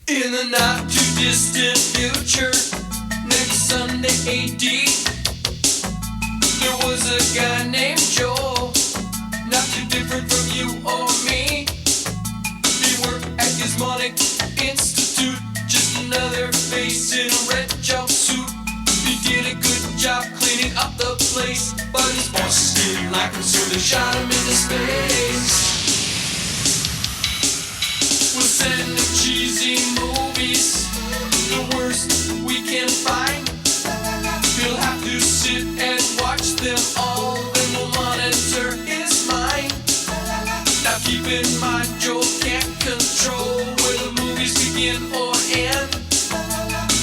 In the not too distant future, next Sunday AD, there was a guy named Joel, not too different from you or me. He worked at Gizmonic Institute, just another face in a red jumpsuit. He did a good job cleaning up the place, but his bosses didn't like him, so they shot him into space. We'll send him cheesy movies, the worst we can find. He'll have to sit and watch them all, then we'll monitor his mind. Now keep in mind, Joel can't control where the movies begin or end,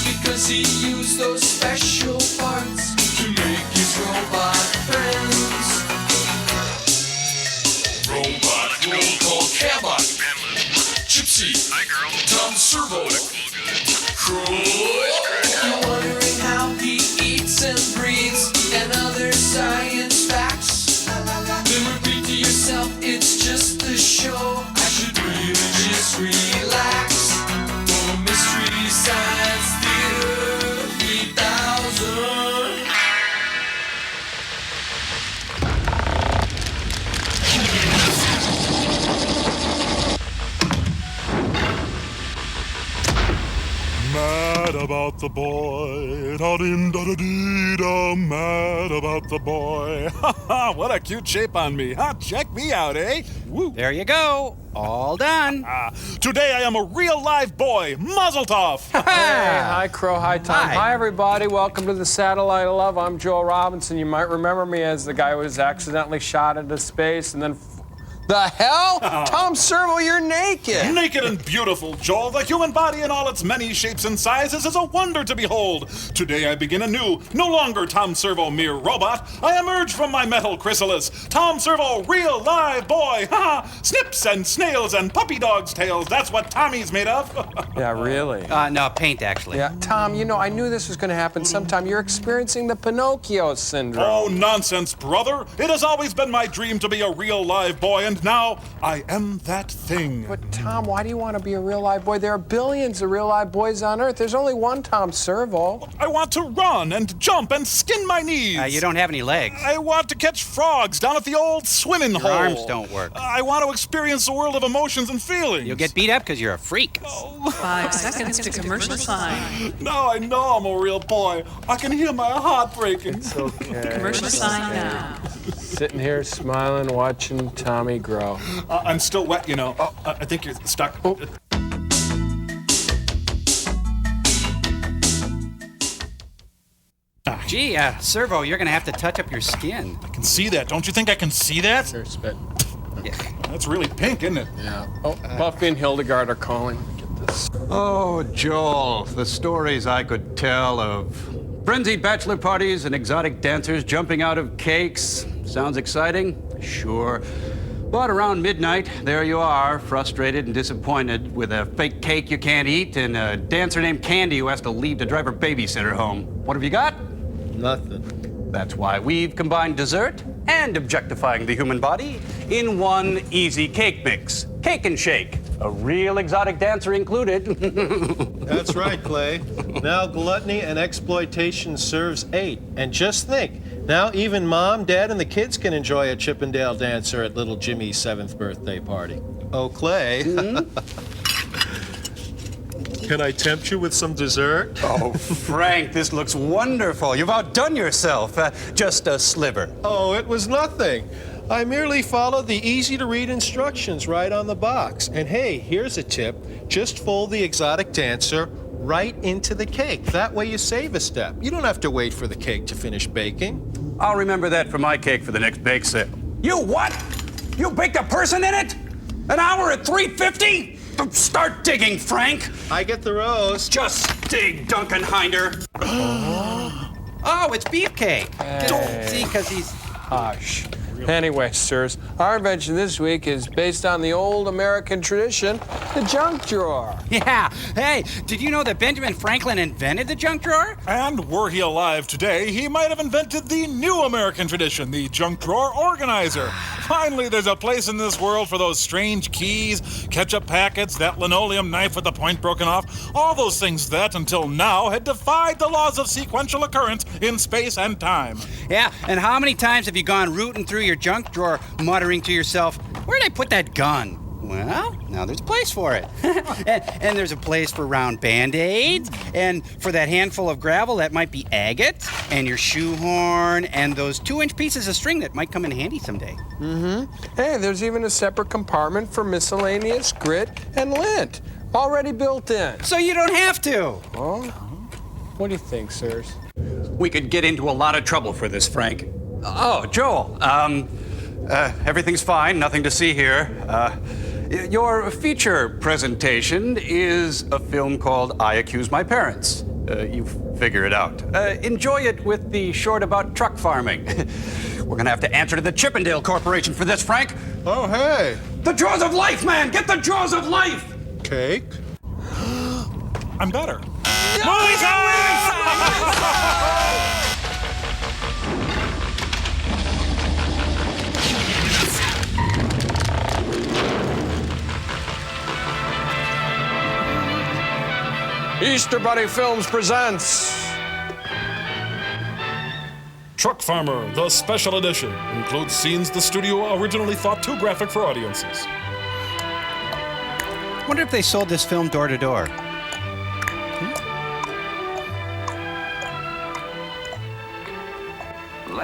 because he used those special parts to make his robot friends. Robot roll call Cabot, Gypsy, hi girl, Tom Servo, you're wondering how he eats and breathes and other science facts. Then repeat to yourself, it's just a show. I should really just relax. For Mystery Science Theater 3000. Mad about the boy, da-dim-da-da-dee-da, mad about the boy. Ha ha, what a cute shape on me, huh? Check me out, eh? Woo. There you go. All done. Today I am a real live boy, Mazel Tov. Hey, hi Crow, hi Tom. Hi everybody, welcome to the Satellite of Love. I'm Joel Robinson. You might remember me as the guy who was accidentally shot into space and then... The hell? Tom Servo, you're naked. Naked and beautiful, Joel. The human body in all its many shapes and sizes is a wonder to behold. Today I begin anew, no longer Tom Servo, mere robot. I emerge from my metal chrysalis. Tom Servo, real live boy. Ha ha! Snips and snails and puppy dogs' tails. That's what Tommy's made of. Yeah, really? No, paint, actually. Yeah, Tom, you know, I knew this was going to happen sometime. You're experiencing the Pinocchio syndrome. Oh, nonsense, brother. It has always been my dream to be a real live boy, and now I am that thing. But Tom, why do you want to be a real live boy? There are billions of real live boys on Earth. There's only one Tom Servo. I want to run and jump and skin my knees. You don't have any legs. I want to catch frogs down at the old swimming hole. Your arms don't work. I want to experience the world of emotions and feelings. You'll get beat up because you're a freak. 5 seconds to commercial sign. Now I know I'm a real boy. I can hear my heart breaking. It's okay. Commercial sign now. Sitting here smiling, watching Tommy grow. I'm still wet, you know. I think you're stuck. Gee, Servo, you're going to have to touch up your skin. I can see that. Don't you think I can see that? Here, spit. Yeah. That's really pink, isn't it? Yeah. Oh, Buffy and Hildegard are calling. Get this. Oh, Joel, the stories I could tell of frenzied bachelor parties and exotic dancers jumping out of cakes. Sounds exciting? Sure. But around midnight, there you are, frustrated and disappointed with a fake cake you can't eat and a dancer named Candy who has to leave to drive her babysitter home. What have you got? Nothing. That's why we've combined dessert and objectifying the human body in one easy cake mix. Cake and shake. A real exotic dancer included. That's right, Clay. Now gluttony and exploitation serves 8. And just think, now even Mom, Dad, and the kids can enjoy a Chippendale dancer at little Jimmy's 7th birthday party. Oh, Clay. Can I tempt you with some dessert? Oh, Frank, this looks wonderful. You've outdone yourself. Just a sliver. Oh, it was nothing. I merely followed the easy-to-read instructions right on the box. And hey, here's a tip. Just fold the exotic dancer right into the cake. That way you save a step. You don't have to wait for the cake to finish baking. I'll remember that for my cake for the next bake sale. You what? You baked a person in it? An hour at $3.50? Start digging, Frank. I get the roast. Just dig, Duncan Hinder. Oh, it's beefcake. Hey. See, because he's... Hush. Anyway, sirs, our invention this week is based on the old American tradition, the junk drawer. Yeah. Hey, did you know that Benjamin Franklin invented the junk drawer? And were he alive today, he might have invented the new American tradition, the junk drawer organizer. Finally, there's a place in this world for those strange keys, ketchup packets, that linoleum knife with the point broken off, all those things that, until now, had defied the laws of sequential occurrence in space and time. Yeah, and how many times have you gone rooting through your junk drawer, muttering to yourself, where'd I put that gun? Well, now there's a place for it. and there's a place for round Band-Aids, and for that handful of gravel that might be agate, and your shoehorn, and those 2-inch pieces of string that might come in handy someday. Hey, there's even a separate compartment for miscellaneous grit and lint, already built in. So you don't have to. Oh, what do you think, sirs? We could get into a lot of trouble for this, Frank. Oh, Joel, everything's fine, nothing to see here. Your feature presentation is a film called I Accuse My Parents. You figure it out. Enjoy it with the short about truck farming. We're gonna have to answer to the Chippendale Corporation for this, Frank. Oh, hey. The jaws of life, man! Get the jaws of life! Cake? I'm better. Movie time! Easter Bunny Films presents Truck Farmer, the special edition, includes scenes the studio originally thought too graphic for audiences. Wonder if they sold this film door to door.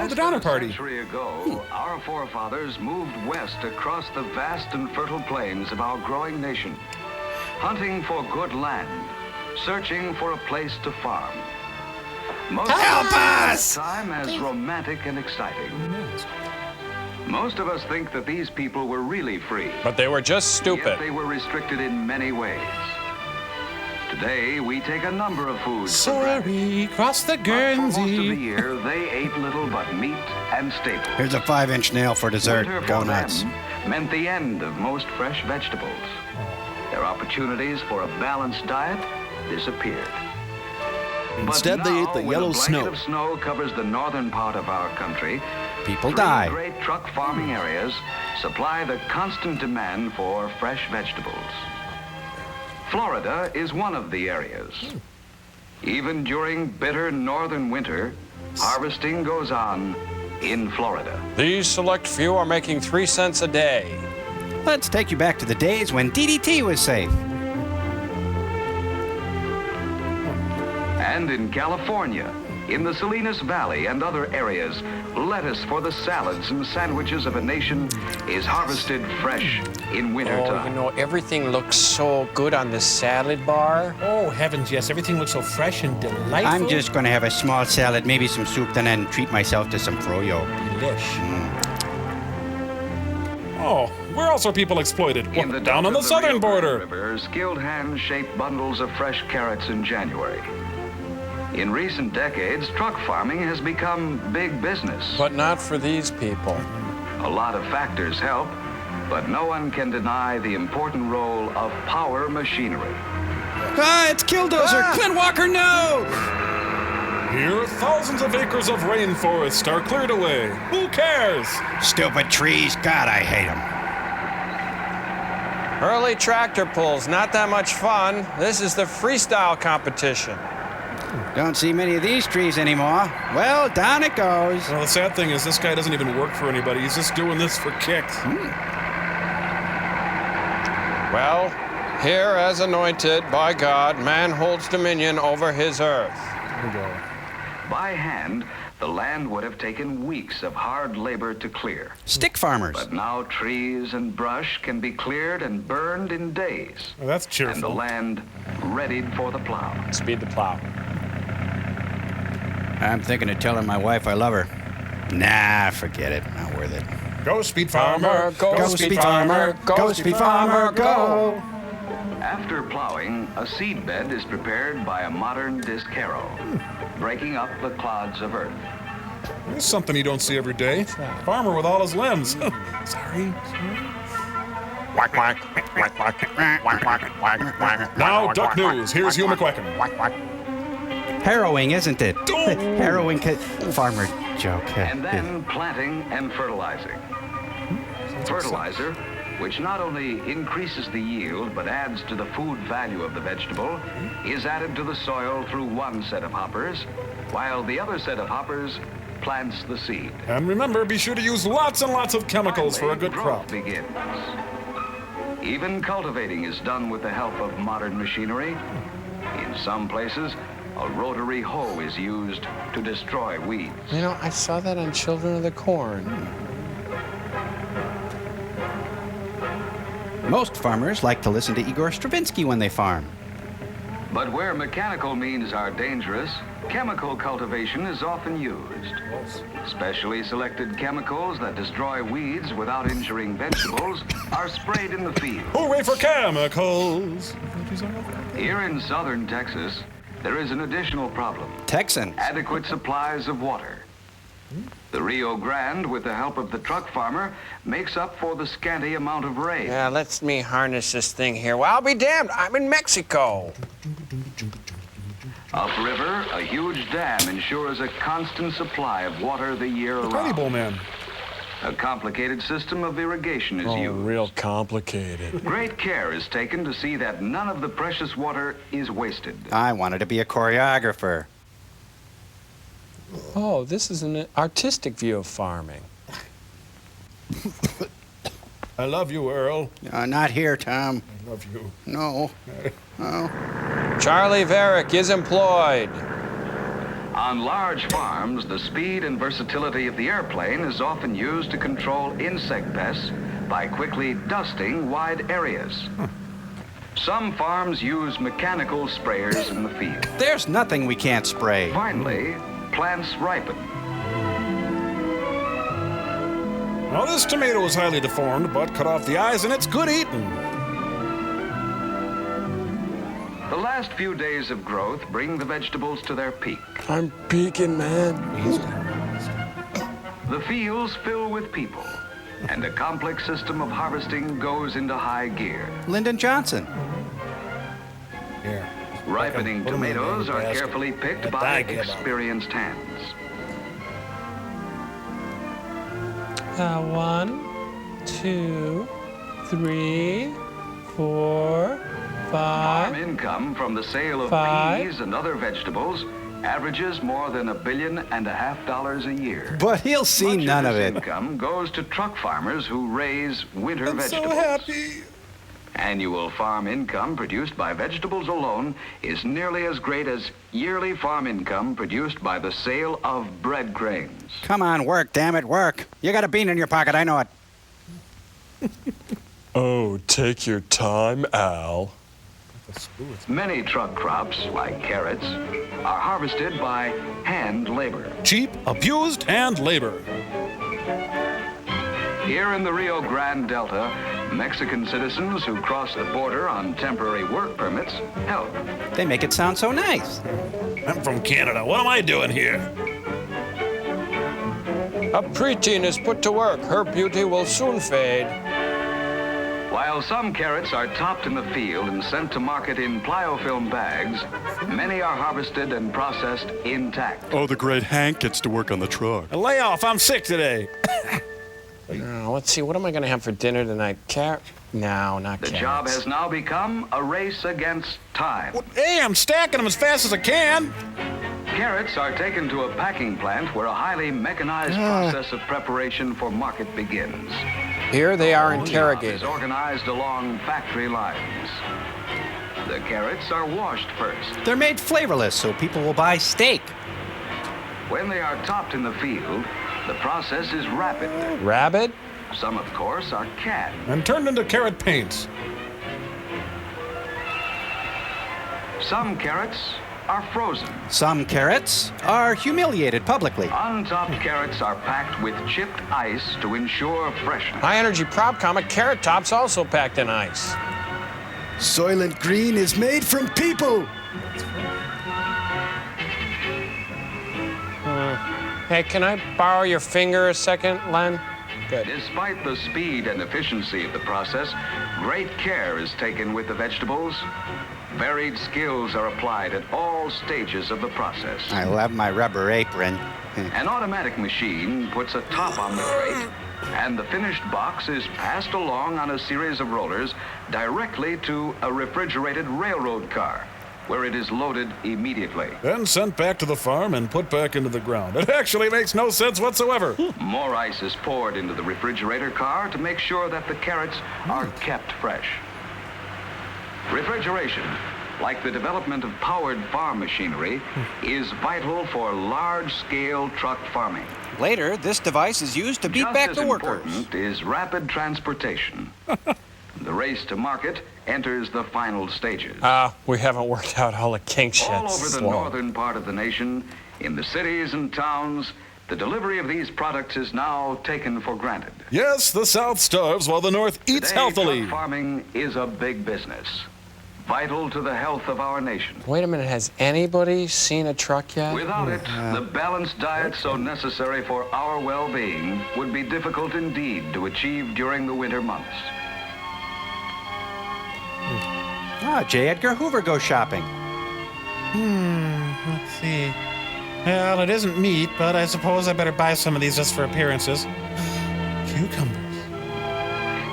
The Donner Party. A century ago, our forefathers moved west across the vast and fertile plains of our growing nation, hunting for good land, searching for a place to farm. Most Help us! Time as romantic and exciting. Most of us think that these people were really free, But they were just yet stupid. they were restricted in many ways. Today, we take a number of foods for granted. Sorry, cross the But for most of the Guernsey. year, they ate little but meat and staples. Here's a 5-inch nail for dessert. Winter Go for nuts. them meant the end of most fresh vegetables. Their opportunities for a balanced diet disappeared. Instead, But they ate now, the when yellow a blanket snow. of snow covers the northern part of our country. People three die. great truck farming areas supply the constant demand for fresh vegetables. Florida is one of the areas. Even during bitter northern winter, harvesting goes on in Florida. These select few are making 3 cents a day. Let's take you back to the days when DDT was safe. And in California, in the Salinas Valley and other areas, lettuce for the salads and sandwiches of a nation is harvested fresh in Oh, wintertime. you know, everything looks so good on this salad bar. Oh, heavens, yes. Everything looks so fresh and delightful. I'm just going to have a small salad, maybe some soup, and then treat myself to some froyo. Delish. Oh, where else are people exploited? In Well, the down on the delta of southern Rio Grande border. River, skilled hands shape bundles of fresh carrots in January. In recent decades, truck farming has become big business. But not for these people. A lot of factors help, but no one can deny the important role of power machinery. Ah, it's Killdozer! Clint Walker, no! Here, thousands of acres of rainforest are cleared away. Who cares? Stupid trees. God, I hate them. Early tractor pulls, not that much fun. This is the freestyle competition. Don't see many of these trees anymore. Well, down it goes. Well, the sad thing is this guy doesn't even work for anybody. He's just doing this for kicks. Well, here as anointed by God, man holds dominion over his earth. By hand, the land would have taken weeks of hard labor to clear. Stick farmers. But now trees and brush can be cleared and burned in days. Well, that's And the cheerful. land readied for the plow. Speed the plow. I'm thinking of telling my wife I love her. Nah, forget it. Not worth it. Go, Speed Farmer. Go, speed farmer. Go, speed farmer, go. After plowing, a seed bed is prepared by a modern disc harrow, breaking up the clods of earth. There's something you don't see every day. Farmer with all his limbs. Sorry. Quack, quack, quack, quack, quack, quack, quack, quack. Now, Duck News. Here's Hugh McQuacken. Harrowing, isn't it? Harrowing farmer joke. And then planting and fertilizing. Fertilizer, which not only increases the yield but adds to the food value of the vegetable, is added to the soil through one set of hoppers, while the other set of hoppers plants the seed. And remember, be sure to use lots and lots of chemicals for a good Growth crop. begins. Even cultivating is done with the help of modern machinery. In some places, a rotary hoe is used to destroy weeds. You know, I saw that on Children of the Corn. Most farmers like to listen to Igor Stravinsky when they farm. But where mechanical means are dangerous, chemical cultivation is often used. Specially selected chemicals that destroy weeds without injuring vegetables are sprayed in the field. Hooray for chemicals! Here in southern Texas, there is an additional problem. Texan. Adequate supplies of water. The Rio Grande, with the help of the truck farmer, makes up for the scanty amount of rain. Yeah, let me harness this thing here. Well, I'll be damned. I'm in Mexico. Upriver, a huge dam ensures a constant supply of water the year Tiny Bowl around. Man. A complicated system of irrigation is used. Real complicated. Great care is taken to see that none of the precious water is wasted. I wanted to be a choreographer. Oh, this is an artistic view of farming. I love you, Earl. Not here, Tom. I love you. No. Charlie Varick is employed. On large farms, the speed and versatility of the airplane is often used to control insect pests by quickly dusting wide areas. Some farms use mechanical sprayers in the field. There's nothing we can't spray. Finally, plants ripen. Now, this tomato is highly deformed, but cut off the eyes and it's good eating. The last few days of growth bring the vegetables to their peak. I'm peeking, man. The fields fill with people, and a complex system of harvesting goes into high gear. Lyndon Johnson. Here. Ripening Put 'em in the tomatoes are basket. carefully picked But by thank you, Bob. experienced hands. 1, 2, 3, 4, Farm 5. income from the sale of 5. peas and other vegetables averages more than $1.5 billion a year. But he'll see Much none of this it. income goes to truck farmers who raise winter I'm so vegetables. happy. Annual farm income produced by vegetables alone is nearly as great as yearly farm income produced by the sale of bread grains. Come on, work, damn it, work. You got a bean in your pocket, I know it. Oh, take your time, Al. Many truck crops, like carrots, are harvested by hand labor. Cheap, abused, and labor. Here in the Rio Grande Delta, Mexican citizens who cross the border on temporary work permits help. They make it sound so nice. I'm from Canada. What am I doing here? A preteen is put to work. Her beauty will soon fade. While some carrots are topped in the field and sent to market in pliofilm bags, many are harvested and processed intact. Oh, the great Hank gets to work on the truck. Lay off. I'm sick today. Let's see, what am I going to have for dinner tonight? No, not The carrots. job has now become a race against time. Hey, I'm stacking them as fast as I can. Carrots are taken to a packing plant where a highly mechanized process of preparation for market begins. Here they are The job is interrogated. organized along factory lines. The carrots are washed first. They're made flavorless so people will buy steak. When they are topped in the field, the process is rapid. Rabbit? Some, of course, are canned. And turned into carrot paints. Some carrots are frozen. Some carrots are humiliated publicly. Untopped carrots are packed with chipped ice to ensure freshness. High energy prop comic Carrot Top's also packed in ice. Soylent Green is made from people. Hey, can I borrow your finger a second, Len? Good. Despite the speed and efficiency of the process, great care is taken with the vegetables. Varied skills are applied at all stages of the process. I love my rubber apron. An automatic machine puts a top on the crate, And the finished box is passed along on a series of rollers directly to a refrigerated railroad car, where it is loaded immediately. Then sent back to the farm and put back into the ground. It actually makes no sense whatsoever. More ice is poured into the refrigerator car to make sure that the carrots are kept fresh. Refrigeration, like the development of powered farm machinery, is vital for large-scale truck farming. Later, this device is used to beat Just back as the workers. important is rapid transportation. The race to market enters the final stages. We haven't worked out all the kinks yet. All over the Slow. northern part of the nation, in the cities and towns, the delivery of these products is now taken for granted. Yes, the South starves while the North eats Today, healthily. truck farming is a big business, vital to the health of our nation. Wait a minute, has anybody seen a truck yet? Without it, the balanced diet so necessary for our well-being would be difficult indeed to achieve during the winter months. J. Edgar Hoover goes shopping. Let's see. Well, it isn't meat, but I suppose I better buy some of these just for appearances. Cucumbers.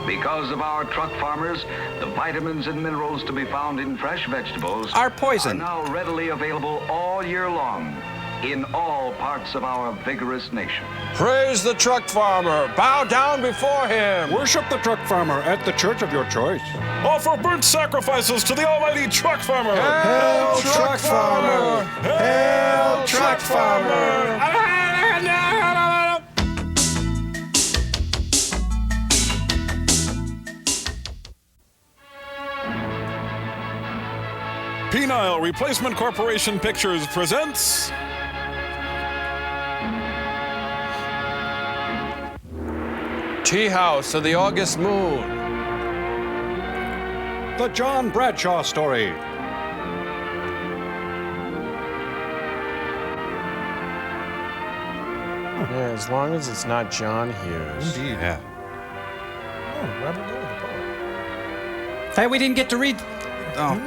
Because of our truck farmers, the vitamins and minerals to be found in fresh vegetables Are poisoned. now readily available all year long in all parts of our vigorous nation. Praise the truck farmer. Bow down before him. Worship the truck farmer at the church of your choice. Offer burnt sacrifices to the almighty truck farmer. Hail, truck farmer. Hail, truck farmer. Penile Replacement Corporation Pictures presents Tea House of the August Moon. The John Bradshaw Story. Yeah, as long as it's not John Hughes. Indeed. Yeah. Oh, Robert Gold. Hey, we didn't get to read. Oh,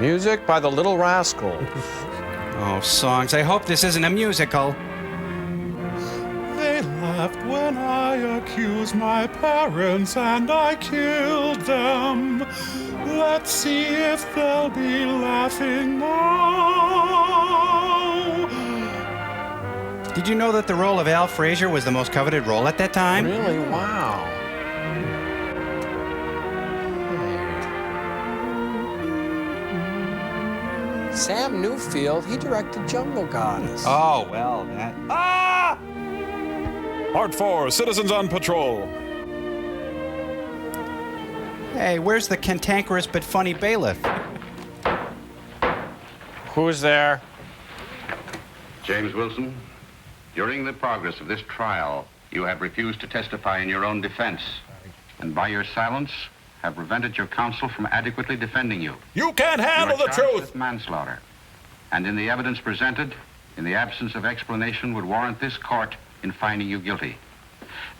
Music by the Little Rascals. oh, songs. I hope this isn't a musical. They laughed when I accused my parents and I killed them. Let's see if they'll be laughing now. Did you know that the role of Al Frazier was the most coveted role at that time? Really? Wow. Sam Newfield, he directed Jungle Goddess. Oh, well, that. Part 4, Citizens on Patrol. Hey, where's the cantankerous but funny bailiff? Who's there? James Wilson, during the progress of this trial, you have refused to testify in your own defense, and by your silence have prevented your counsel from adequately defending you. You can't handle You are the charged truth. with manslaughter, and in the evidence presented, in the absence of explanation, would warrant this court in finding you guilty.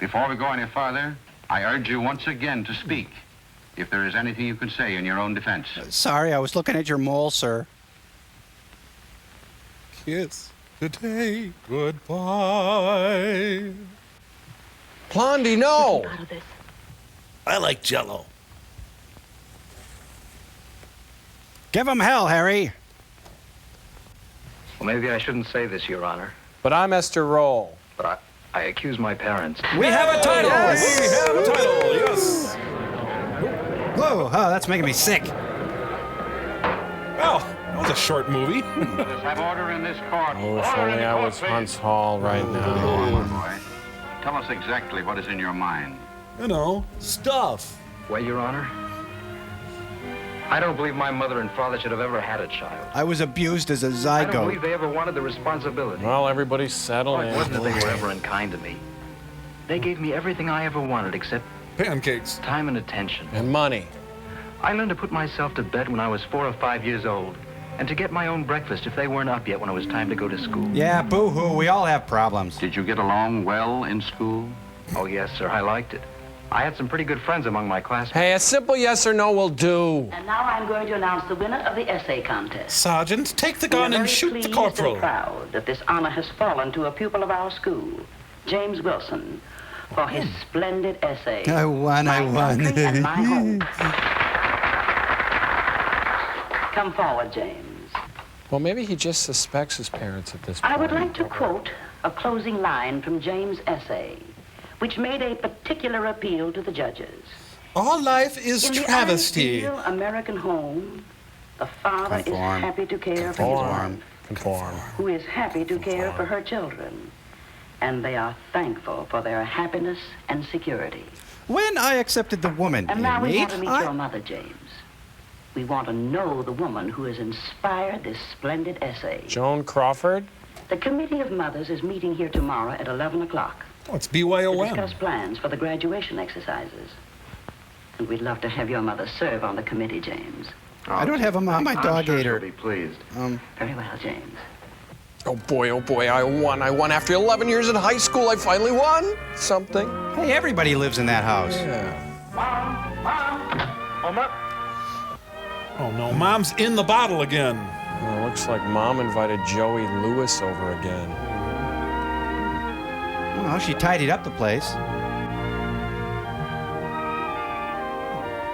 Before we go any farther, I urge you once again to speak, if there is anything you can say in your own defense. Sorry, I was looking at your mole, sir. Kiss today goodbye. Blondie, no! I like Jell-O. Give him hell, Harry. Well, maybe I shouldn't say this, Your Honor, But I'm Esther Roll. but I accuse my parents. We have a title. We have a title, yes. Whoa, oh, that's making me sick. Well, that was a short movie. Let's have order in this court. Oh, if Order in only the I court, was please. Hunts Hall right Go now. on, my boy. Tell us exactly what is in your mind. You know, stuff. Well, Your Honor, I don't believe my mother and father should have ever had a child. I was abused as a I don't believe zygote. they ever wanted the responsibility. Well, everybody's settled It in. wasn't that they were ever unkind to me. They gave me everything I ever wanted except Pancakes. time and attention. And money. I learned to put myself to bed when I was 4 or 5 years old, and to get my own breakfast if they weren't up yet when it was time to go to school. Yeah, boo-hoo, we all have problems. Did you get along well in school? Oh, yes, sir, I liked it. I had some pretty good friends among my classmates. Hey, a simple yes or no will do. And now I'm going to announce the winner of the essay contest. Sergeant, take the We are gun and very shoot the pleased corporal. and proud that this honor has fallen to a pupil of our school. James Wilson, for his splendid essay. I won. My Country and My Home. Come forward, James. Well, maybe he just suspects his parents at this point. I would like to quote a closing line from James' essay, which made a particular appeal to the judges. All life is In the travesty. ideal American home, the father is happy to care for his wife, who is happy to care for her children, and they are thankful for their happiness and security. When I accepted the woman, And now we Amy, want to meet your mother, James. We want to know the woman who has inspired this splendid essay. Joan Crawford? The Committee of Mothers is meeting here tomorrow at 11 o'clock. Oh, it's To BYOM. discuss plans for the graduation exercises. And we'd love to have your mother serve on the committee, James. I don't have a mom. My dog ate her. Be pleased. Very well, James. Oh boy, I won. I won after 11 years in high school. I finally won something. Hey, everybody lives in that house. Oh no, Mom's in the bottle again. Oh, looks like Mom invited Joey Lewis over again. Well, she tidied up the place.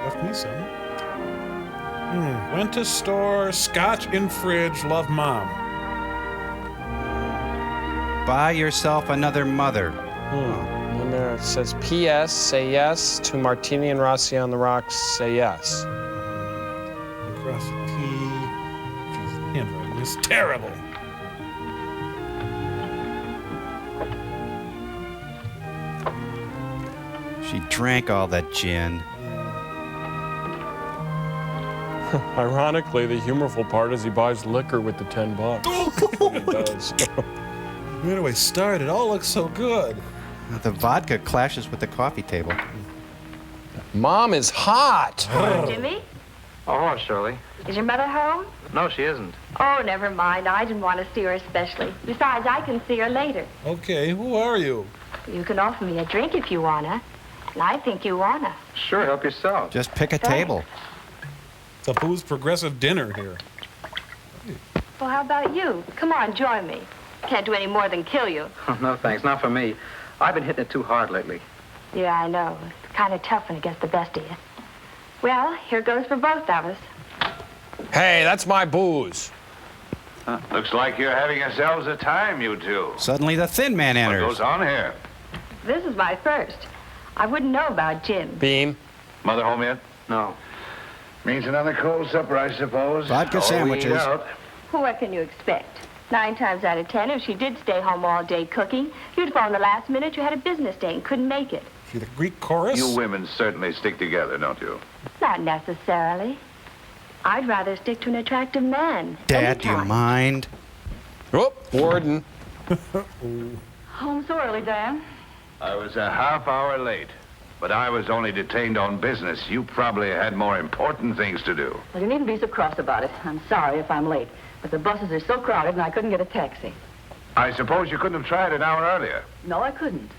Left me some. Went to store, scotch in fridge, love Mom. Buy yourself another mother. And there it says, P.S. Say yes to Martini and Rossi on the rocks. Say yes. Across the T. Jeez, handwriting is terrible. She drank all that gin. Ironically, the humorful part is he buys liquor with the $10. He does. Where do I start? It all looks so good. The vodka clashes with the coffee table. Mom is hot. Jimmy, Oh, hello, Shirley. is your mother home? No, she isn't. Oh, never mind. I didn't want to see her especially. Besides, I can see her later. Okay, who are you? You can offer me a drink if you wanna. And I think you wanna. Sure, help yourself. Just pick a table. It's a booze progressive dinner here. Well, how about you? Come on, join me. Can't do any more than kill you. No, thanks. Not for me. I've been hitting it too hard lately. Yeah, I know. It's kind of tough when it gets the best of you. Well, here goes for both of us. Hey, that's my booze. Looks like you're having yourselves a time, you two. Suddenly the thin man What enters. goes on here? This is my first. I wouldn't know about Jim. Beam. Mother home yet? No. Means another cold supper, I suppose. Vodka All we sandwiches. eat out. Well, what can you expect? 9 times out of 10, if she did stay home all day cooking, you'd phone the last minute you had a business day and couldn't make it. See the Greek chorus? You women certainly stick together, don't you? Not necessarily. I'd rather stick to an attractive man. Dad, do you mind? Oh, warden. Home so early, Dan. I was a half hour late, but I was only detained on business. You probably had more important things to do. Well, you needn't be so cross about it. I'm sorry if I'm late, but the buses are so crowded and I couldn't get a taxi. I suppose you couldn't have tried an hour earlier. No, I couldn't.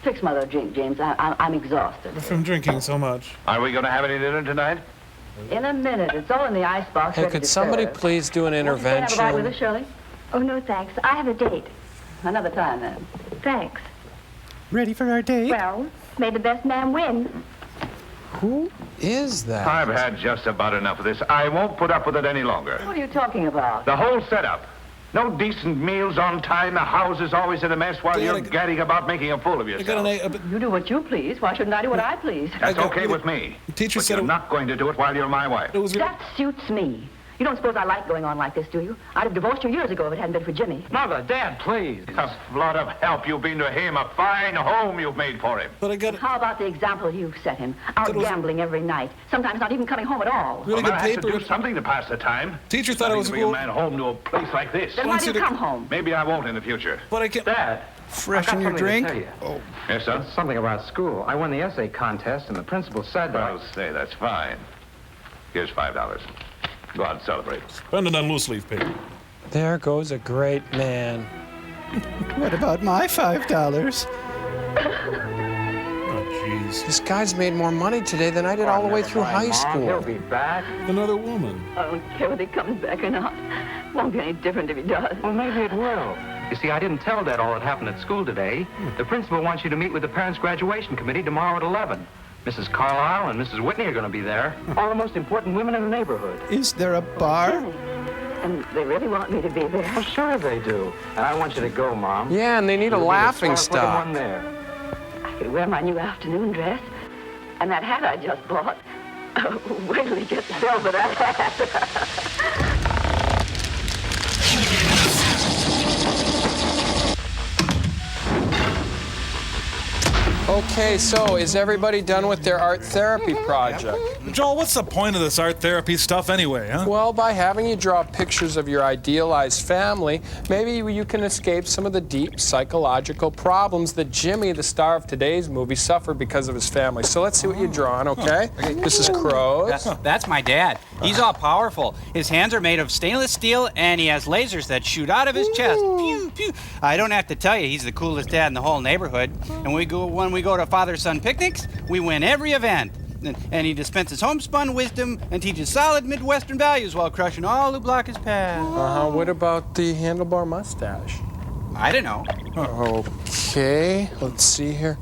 Fix my little drink, James. I'm exhausted. From drinking so much. Are we going to have any dinner tonight? In a minute. It's all in the icebox. Hey, ready could to somebody serve. please do an Have a bite with us, intervention? Shirley? Oh, no, thanks. I have a date. Another time, then. Thanks. Ready for our date? Well, may the best man win. Who is that? I've had just about enough of this. I won't put up with it any longer. What are you talking about? The whole setup. No decent meals on time. The house is always in a mess while you're gadding about making a fool of yourself. You do what you please. Why shouldn't I do what I please? That's okay with me. Teacher But said you're not going to do it while you're my wife. That suits me. You don't suppose I like going on like this, do you? I'd have divorced you years ago if it hadn't been for Jimmy. Mother, Dad, please. A lot of help you've been to him. A fine home you've made for him. But I got How about the example you've set him? Out gambling every night. Sometimes not even coming home at all. Well, man has to do something to pass the time. Teacher thought I was bring a man home to a place like this. Then why do you come home? Maybe I won't in the future. But I can't. Dad. Freshen your drink? Oh. Yes, son? Something about school. I won the essay contest, and the principal said that. I'll say that's fine. Here's $5. Go out and celebrate. Spend it on loose leaf paper. There goes a great man. What about my $5? Oh, jeez. This guy's made more money today than I did all the way through high school. He'll be back. Another woman. I don't care whether he comes back or not. Won't be any different if he does. Well, maybe it will. You see, I didn't tell Dad all that happened at school today. The principal wants you to meet with the parents' graduation committee tomorrow at 11. Mrs. Carlisle and Mrs. Whitney are going to be there. All the most important women in the neighborhood. Is there a bar? And they really want me to be there. Oh, sure they do. And I want you to go, Mom. Yeah, and they need a laughing stock. One there. I could wear my new afternoon dress and that hat I just bought. Wait till he gets the bill for that hat. Okay, so is everybody done with their art therapy project? Joel, what's the point of this art therapy stuff anyway, huh? Well, by having you draw pictures of your idealized family, maybe you can escape some of the deep psychological problems that Jimmy, the star of today's movie, suffered because of his family. So let's see what you're drawing, okay? This is Crows. That's my dad. He's all powerful. His hands are made of stainless steel, and he has lasers that shoot out of his chest. Pew, pew. I don't have to tell you, he's the coolest dad in the whole neighborhood. And when we go to father-son picnics, we win every event. And he dispenses homespun wisdom and teaches solid Midwestern values while crushing all who block his path. What about the handlebar mustache? I don't know. Okay, let's see here.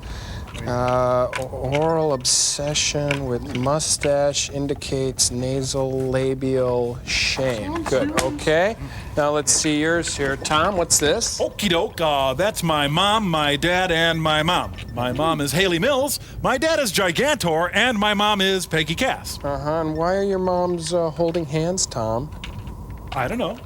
Oral obsession with mustache indicates nasal labial shame. Good, okay. Now let's see yours here. Tom, what's this? Okie doke, that's my mom, my dad, and my mom. My mom is Haley Mills, my dad is Gigantor, and my mom is Peggy Cass. And why are your moms holding hands, Tom? I don't know.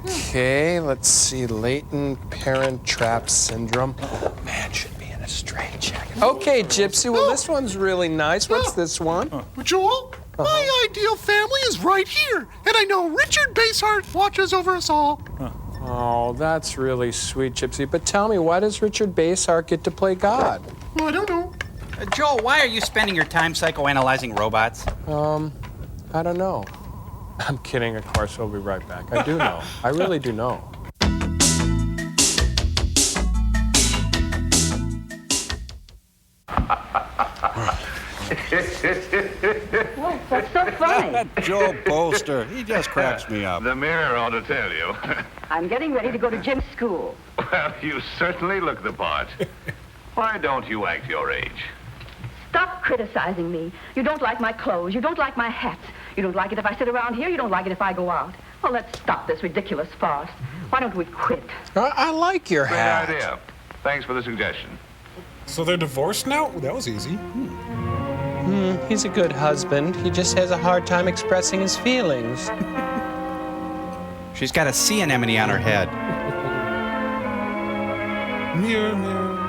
Okay, let's see. Latent parent trap syndrome. Man, should be in a straitjacket. Okay, Gypsy, well, this one's really nice. What's this one? Joel, my ideal family is right here, and I know Richard Basehart watches over us all. Oh, that's really sweet, Gypsy. But tell me, why does Richard Basehart get to play God? Well, I don't know. Joel, why are you spending your time psychoanalyzing robots? I don't know. I'm kidding, of course. We'll be right back. I do know. I really do know. What's so funny? Joe Bolster, he just cracks me up. The mirror ought to tell you. I'm getting ready to go to Jim's school. Well, you certainly look the part. Why don't you act your age? Stop criticizing me. You don't like my clothes. You don't like my hats. You don't like it if I sit around here. You don't like it if I go out. Well, let's stop this ridiculous farce. Why don't we quit? I like your hat. Great idea. Thanks for the suggestion. So they're divorced now? That was easy. He's a good husband. He just has a hard time expressing his feelings. She's got a sea anemone on her head. Mirror, mirror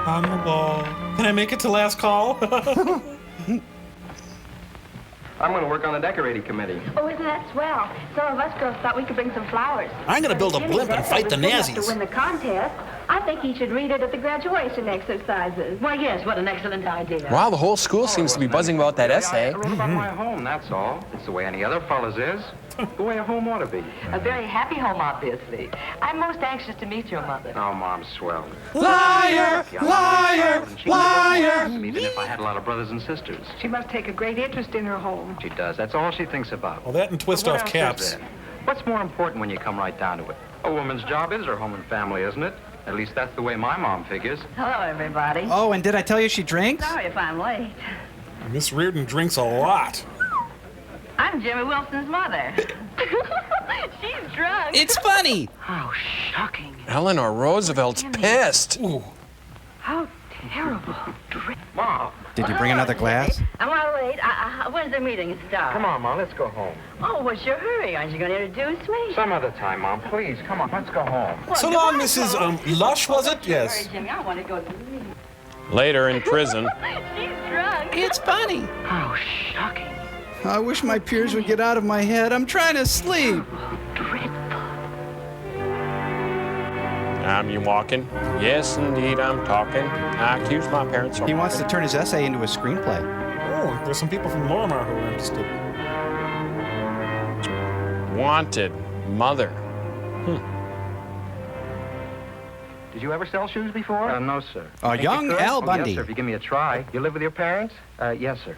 on the wall. Can I make it to last call? I'm going to work on the decorating committee. Oh, isn't that swell? Some of us girls thought we could bring some flowers. I'm going to build a blimp and fight the Nazis. To win the contest, I think he should read it at the graduation exercises. Why, yes, what an excellent idea. Wow, the whole school seems to be buzzing about that essay. I wrote about my home, that's all. It's the way any other fella's is. The way a home ought to be. A very happy home, obviously. I'm most anxious to meet your mother. Oh, Mom's swell. Liar! Liar! Liar! Even if I had a lot of brothers and sisters. She must take a great interest in her home. She does. That's all she thinks about. Well, that and twist But what off else caps. is there? What's more important when you come right down to it? A woman's job is her home and family, isn't it? At least that's the way my mom figures. Hello, everybody. Oh, and did I tell you she drinks? Sorry if I'm late. Miss Reardon drinks a lot. I'm Jimmy Wilson's mother. She's drunk. It's funny. How shocking. Eleanor Roosevelt's pissed. Ooh. How terrible. Mom. Did you bring another glass? Am I late? When's the meeting start? Come on, Mom, let's go home. Oh, what's your hurry? Aren't you going to introduce me? Some other time, Mom, please. Come on, let's go home. Well, So long, Mrs. Lush, was it? Yes. Hurry, Jimmy. I want to go to the meeting. Later in prison. She's drunk. It's funny. How shocking. I wish my peers would get out of my head. I'm trying to sleep. You walking? Yes, indeed, I'm talking. I accuse my parents of... He wants to turn his essay into a screenplay. Oh, there's some people from Lorimar who are interested. Wanted. Mother. Did you ever sell shoes before? No, sir. Young Al Bundy. Yes, sir, if you give me a try. You live with your parents? Yes, sir.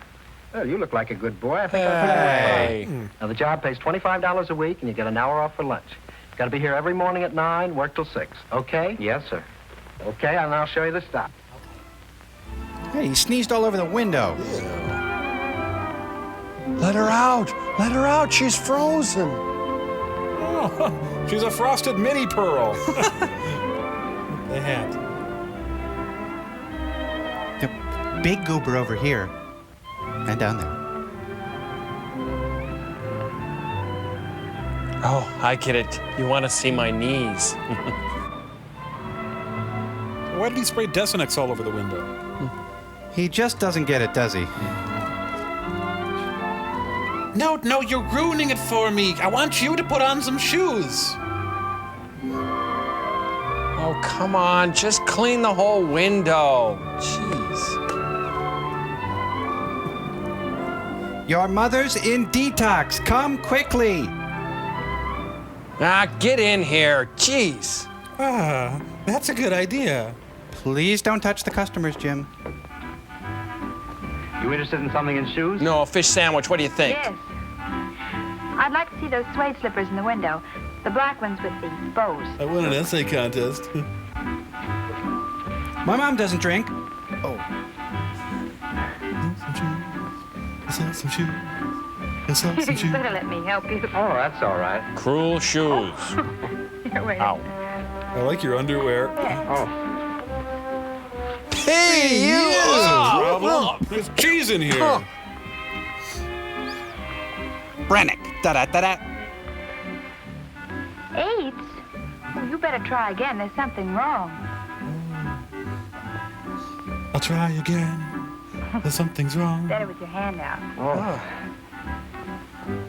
Well, you look like a good boy. I think Hey. Now, the job pays $25 a week, and you get an hour off for lunch. Got to be here every morning at 9, work till 6. Okay? Yes, sir. Okay, and I'll show you the stuff. Hey, he sneezed all over the window. Let her out. Let her out. She's frozen. Oh, she's a frosted mini pearl. The hat. The big goober over here. And down there. Oh, I get it. You want to see my knees. Why did he spray Desenex all over the window? He just doesn't get it, does he? No, you're ruining it for me. I want you to put on some shoes. Oh, come on. Just clean the whole window. Jeez. Your mother's in detox. Come quickly. Ah, get in here. Jeez. Ah, that's a good idea. Please don't touch the customers, Jim. You interested in something in shoes? No, a fish sandwich. What do you think? Yes. I'd like to see those suede slippers in the window. The black ones with the bows. I won an essay contest. My mom doesn't drink. Oh. Some shoes. You better let me help you. Oh, that's all right. Cruel shoes. Here, wait. Ow. I like your underwear. Oh. Hey, you! Problem? There's cheese in here. Brennick. Da-da-da-da. AIDS? Oh, you better try again. There's something wrong. I'll try again. There's something's wrong. Better with your hand out. Oh.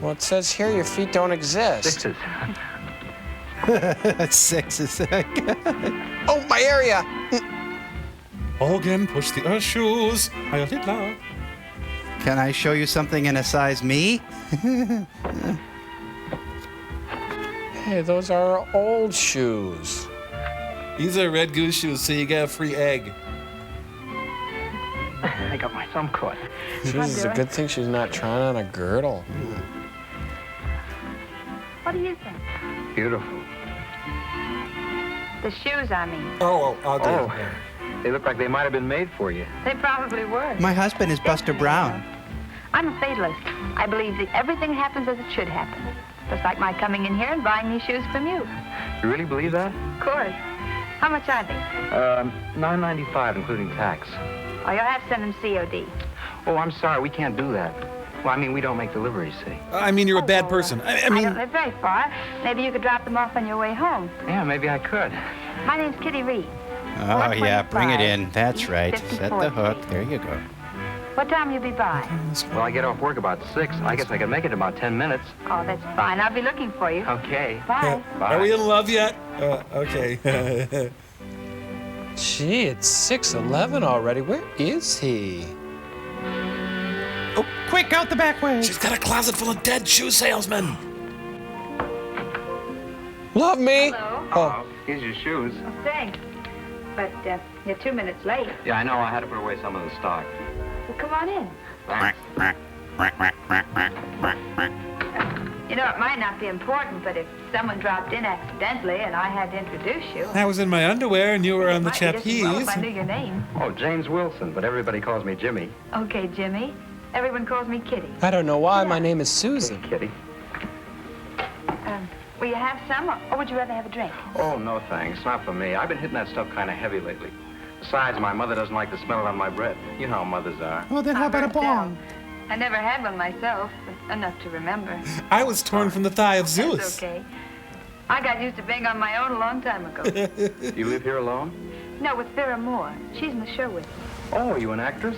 Well, it says here your feet don't exist. Sixes. Sixes. Oh, my area. Again, push the shoes. I'll hit loud. Can I show you something in a size me? Hey, those are old shoes. These are Red Goose shoes, so you get a free egg. I got my thumb caught. Jeez, it's a good thing she's not trying on a girdle. What do you think? Beautiful. The shoes, I mean. I'll do it. They look like they might have been made for you. They probably were. My husband is Buster Brown. I'm a fatalist. I believe that everything happens as it should happen. Just like my coming in here and buying these shoes from you. You really believe that? Of course. How much are they? $9.95, including tax. Oh, you'll have to send them COD. Oh, I'm sorry. We can't do that. Well, I mean, we don't make deliveries, see. I mean, you're a bad person. I I mean, don't live very far. Maybe you could drop them off on your way home. Yeah, maybe I could. My name's Kitty Reed. Oh, yeah, bring it in. That's right. Set the hook. There you go. What time you be by? Well, I get off work about 6. I guess I can make it in about 10 minutes. Oh, that's fine. I'll be looking for you. Okay. Bye. Bye. are we in love yet? Okay. Gee, it's 6:11 already. Where is he? Oh, quick, out the back way. She's got a closet full of dead shoe salesmen. Love me? Hello. Oh, here's your shoes. Oh, thanks. But you're 2 minutes late. Yeah, I know. I had to put away some of the stock. Well, come on in. Thanks. You know, it might not be important, but if someone dropped in accidentally and I had to introduce you... I was in my underwear and you were on the it might be just as well trapeze. if I knew your name. Oh, James Wilson, but everybody calls me Jimmy. Okay, Jimmy. Everyone calls me Kitty. I don't know why. My name is Susan. Kitty. Will you have some, or would you rather have a drink? Oh, no thanks. Not for me. I've been hitting that stuff kind of heavy lately. Besides, my mother doesn't like to smell it on my breath. You know how mothers are. Well, then how about a bong? I never had one myself, but enough to remember. I was torn from the thigh of That's Zeus. okay. I got used to being on my own a long time ago. You live here alone? No, with Vera Moore. She's in the show with me. Oh, are you an actress?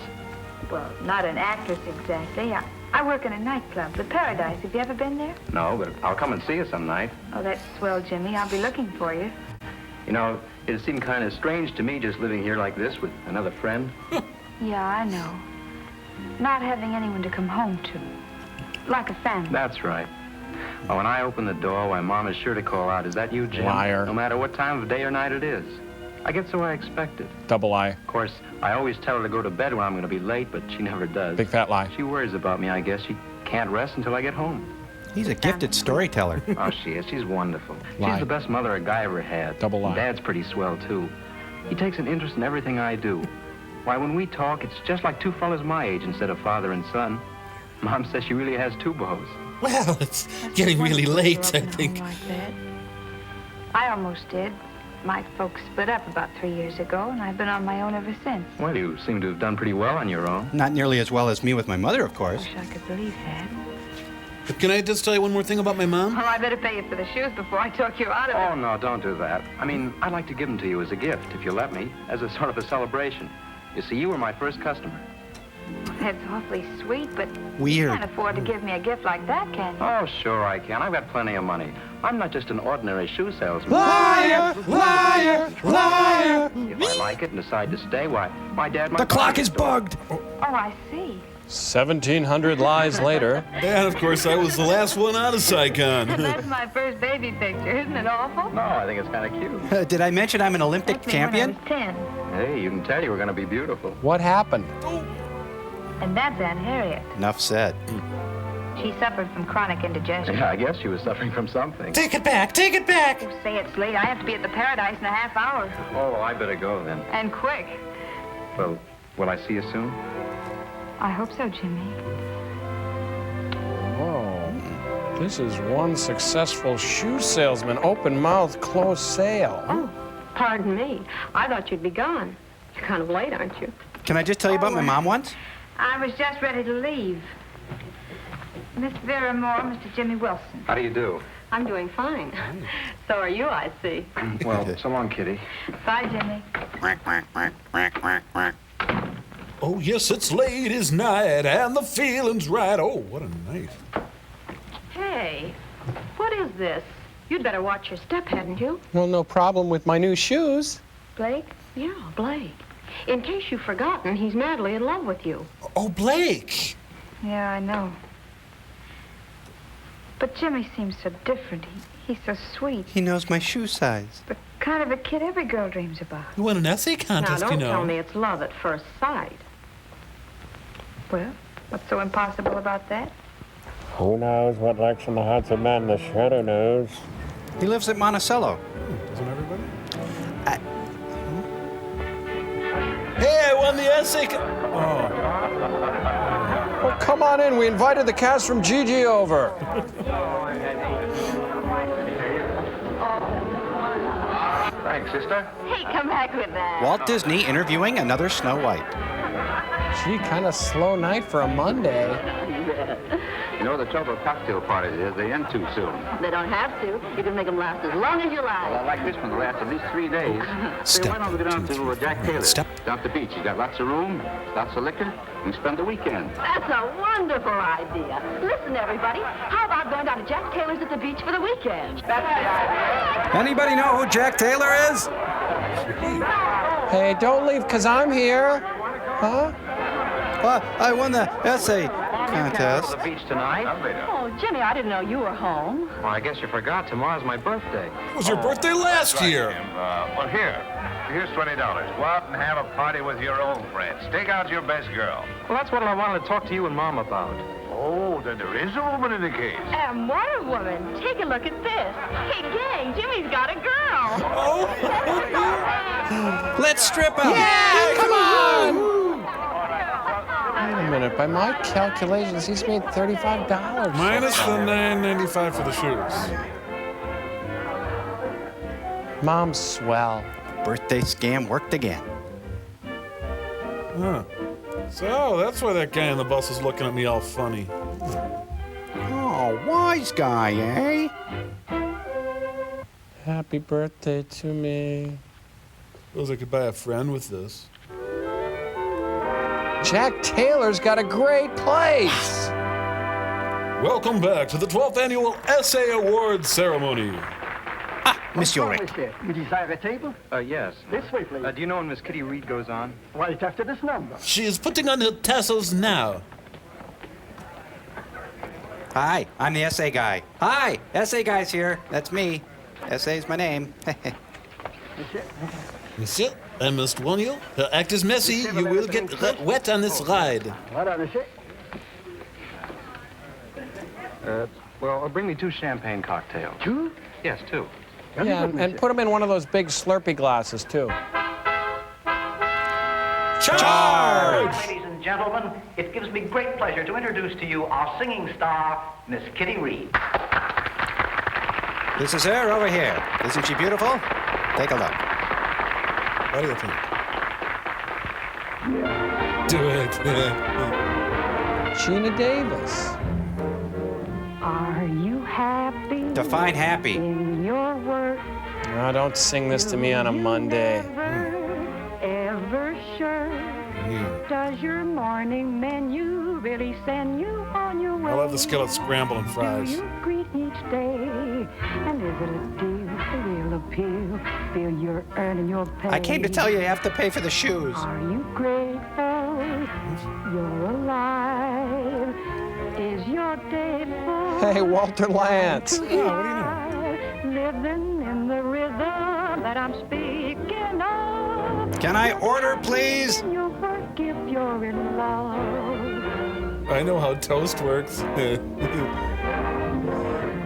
Well, not an actress exactly. I work in a nightclub, the Paradise. Have you ever been there? No, but I'll come and see you some night. Oh, that's swell, Jimmy. I'll be looking for you. You know, it seemed kind of strange to me just living here like this with another friend. Yeah, I know. Not having anyone to come home to. Like a family. That's right. Well, when I open the door, why, Mom is sure to call out, "Is that you, Jim?" Liar. No matter what time of day or night it is. I get so I expect it. Double lie. Of course, I always tell her to go to bed when I'm going to be late, but she never does. Big fat lie. She worries about me, I guess. She can't rest until I get home. He's a gifted storyteller. Oh, she is. She's wonderful. Lie. She's the best mother a guy ever had. Double lie. And Dad's pretty swell, too. He takes an interest in everything I do. Why, when we talk, it's just like two fellas my age instead of father and son. Mom says she really has two beaux. Well, it's getting really late, I think. I almost did. My folks split up about 3 years ago, and I've been on my own ever since. Well, you seem to have done pretty well on your own. Not nearly as well as me with my mother, of course. Wish I could believe that. But can I just tell you one more thing about my mom? Well, I better pay you for the shoes before I talk you out of it. Oh, no, don't do that. I mean, I'd like to give them to you as a gift, if you let me, as a sort of a celebration. You see, you were my first customer. That's awfully sweet, but Weird. you can't afford to give me a gift like that, can you? Oh, sure I can. I've got plenty of money. I'm not just an ordinary shoe salesman. Liar! Liar! Liar! If I like it and decide to stay, why, my dad might... The clock buy is a store. bugged. Oh, I see. 1,700 lies later. And of course, I was the last one out of Saigon. That's my first baby picture. Isn't it awful? No, I think it's kind of cute. Did I mention I'm an Olympic That's me when I champion? was 10. Hey, you can tell you were going to be beautiful. What happened? And that's Aunt Harriet. Enough said. She suffered from chronic indigestion. Yeah, I guess she was suffering from something. Take it back! Take it back! Oh, say it's late. I have to be at the Paradise in a half hour. Oh, I better go then. And quick. Well, will I see you soon? I hope so, Jimmy. Oh, this is one successful shoe salesman. Open mouth, closed sale. Oh, pardon me. I thought you'd be gone. You're kind of late, aren't you? Can I just tell you about my mom once? I was just ready to leave. Miss Vera Moore, Mr. Jimmy Wilson. How do you do? I'm doing fine. So are you, I see. Well, so long, Kitty. Bye, Jimmy. Oh, yes, it's late as night, and the feeling's right. Oh, what a night. Hey, what is this? You'd better watch your step, hadn't you? Well, no problem with my new shoes. Blake? Yeah, Blake. In case you've forgotten, he's madly in love with you. Oh, Blake! Yeah, I know. But Jimmy seems so different. He's so sweet. He knows my shoe size. The kind of a kid every girl dreams about. You won an essay contest, now, don't you know. tell me it's love at first sight. Well, what's so impossible about that? Who knows what lurks in the hearts of men? The shredder knows. He lives at Monticello. Doesn't everybody? Hey, I won the essay Well, come on in. We invited the cast from Gigi over. Thanks, sister. Hey, come back with that. Walt Disney interviewing another Snow White. Gee, kind of slow night for a Monday. You know, the trouble with cocktail parties is they end too soon. They don't have to. You can make them last as long as you like. Well, I like this one to last at least 3 days. Say, why don't we go down to Jack Taylor's? Down at the beach. You got lots of room, lots of liquor. You can spend the weekend. That's a wonderful idea. Listen, everybody, how about going down to Jack Taylor's at the beach for the weekend? That's the idea. Anybody know who Jack Taylor is? Hey, don't leave, because I'm here. Huh? I won the essay contest. To the beach tonight? Oh, Jimmy, I didn't know you were home. Well, I guess you forgot. Tomorrow's my birthday. It was your birthday last year. Well, here's $20. Go out and have a party with your old friends. Take out your best girl. Well, that's what I wanted to talk to you and Mom about. Oh, then there is a woman in the case. And what a woman. Take a look at this. Hey, gang, Jimmy's got a girl. Let's strip out. Yeah, come on! Wait a minute. By my calculations, he's made $35. Minus the $9.95 for the shoes. Mom's swell. Birthday scam worked again. Huh. So, that's why that guy on the bus is looking at me all funny. Oh, wise guy, eh? Happy birthday to me. Feels like I could buy a friend with this. Jack Taylor's got a great place. Welcome back to the 12th Annual Essay Awards Ceremony. Monsieur Rick. You desire a table? Yes. This way, please. Do you know when Miss Kitty Reed goes on? Right after this number. She is putting on her tassels now. Hi, I'm the essay guy. Hi, essay guy's here. That's me. Essay's my name. Monsieur, I must warn you, her act is messy. You will get wet on this ride. Voilà, monsieur. Well, bring me 2 champagne cocktails. 2? Yes, 2. Yeah, and put them in one of those big Slurpee glasses, too. Charge! Ladies and gentlemen, it gives me great pleasure to introduce to you our singing star, Miss Kitty Reed. This is her over here. Isn't she beautiful? Take a look. What do you think? Do it. Gina Davis. Are you happy? Define happy. In your work? No, don't sing this to me on a Monday. Ever sure? Does your morning menu really send you on your way? I love the skillet scramble and fries. Do you greet each day? And is it a deal, a real appeal? Feel you're earning your pay? I came to tell you have to pay for the shoes. Are you grateful you're alive? Is your day full? Hey, Walter Lance. Yeah, what do you know? Living in the rhythm that I'm speaking of. Can I order, please? You'll work if you're in love. I know how toast works.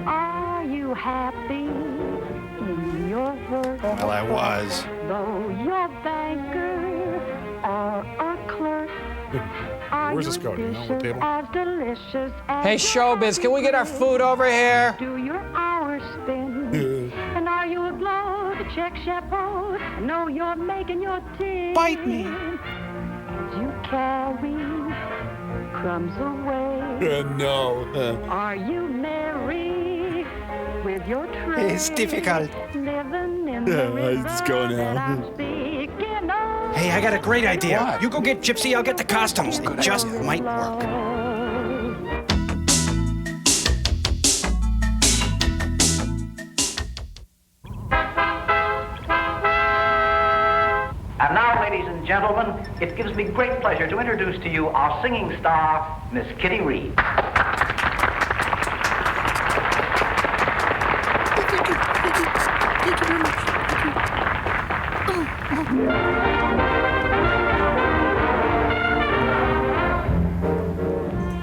Are you happy in your work? Well, I was. Though you're banker or a clerk. Where's this going? You know, what table? As delicious as Hey, Showbiz, can we get our food over here? do your hours spin? And are you aglow, the check chapeau? I know you're making your tea. Bite me. As you carry crumbs away. No. Are you merry with your tray? It's difficult. Living in the It's going that now. I'm speaking of. Hey, I got a great idea. You go get Gypsy, I'll get the costumes. It just might work. And now, ladies and gentlemen, it gives me great pleasure to introduce to you our singing star, Miss Kitty Reed.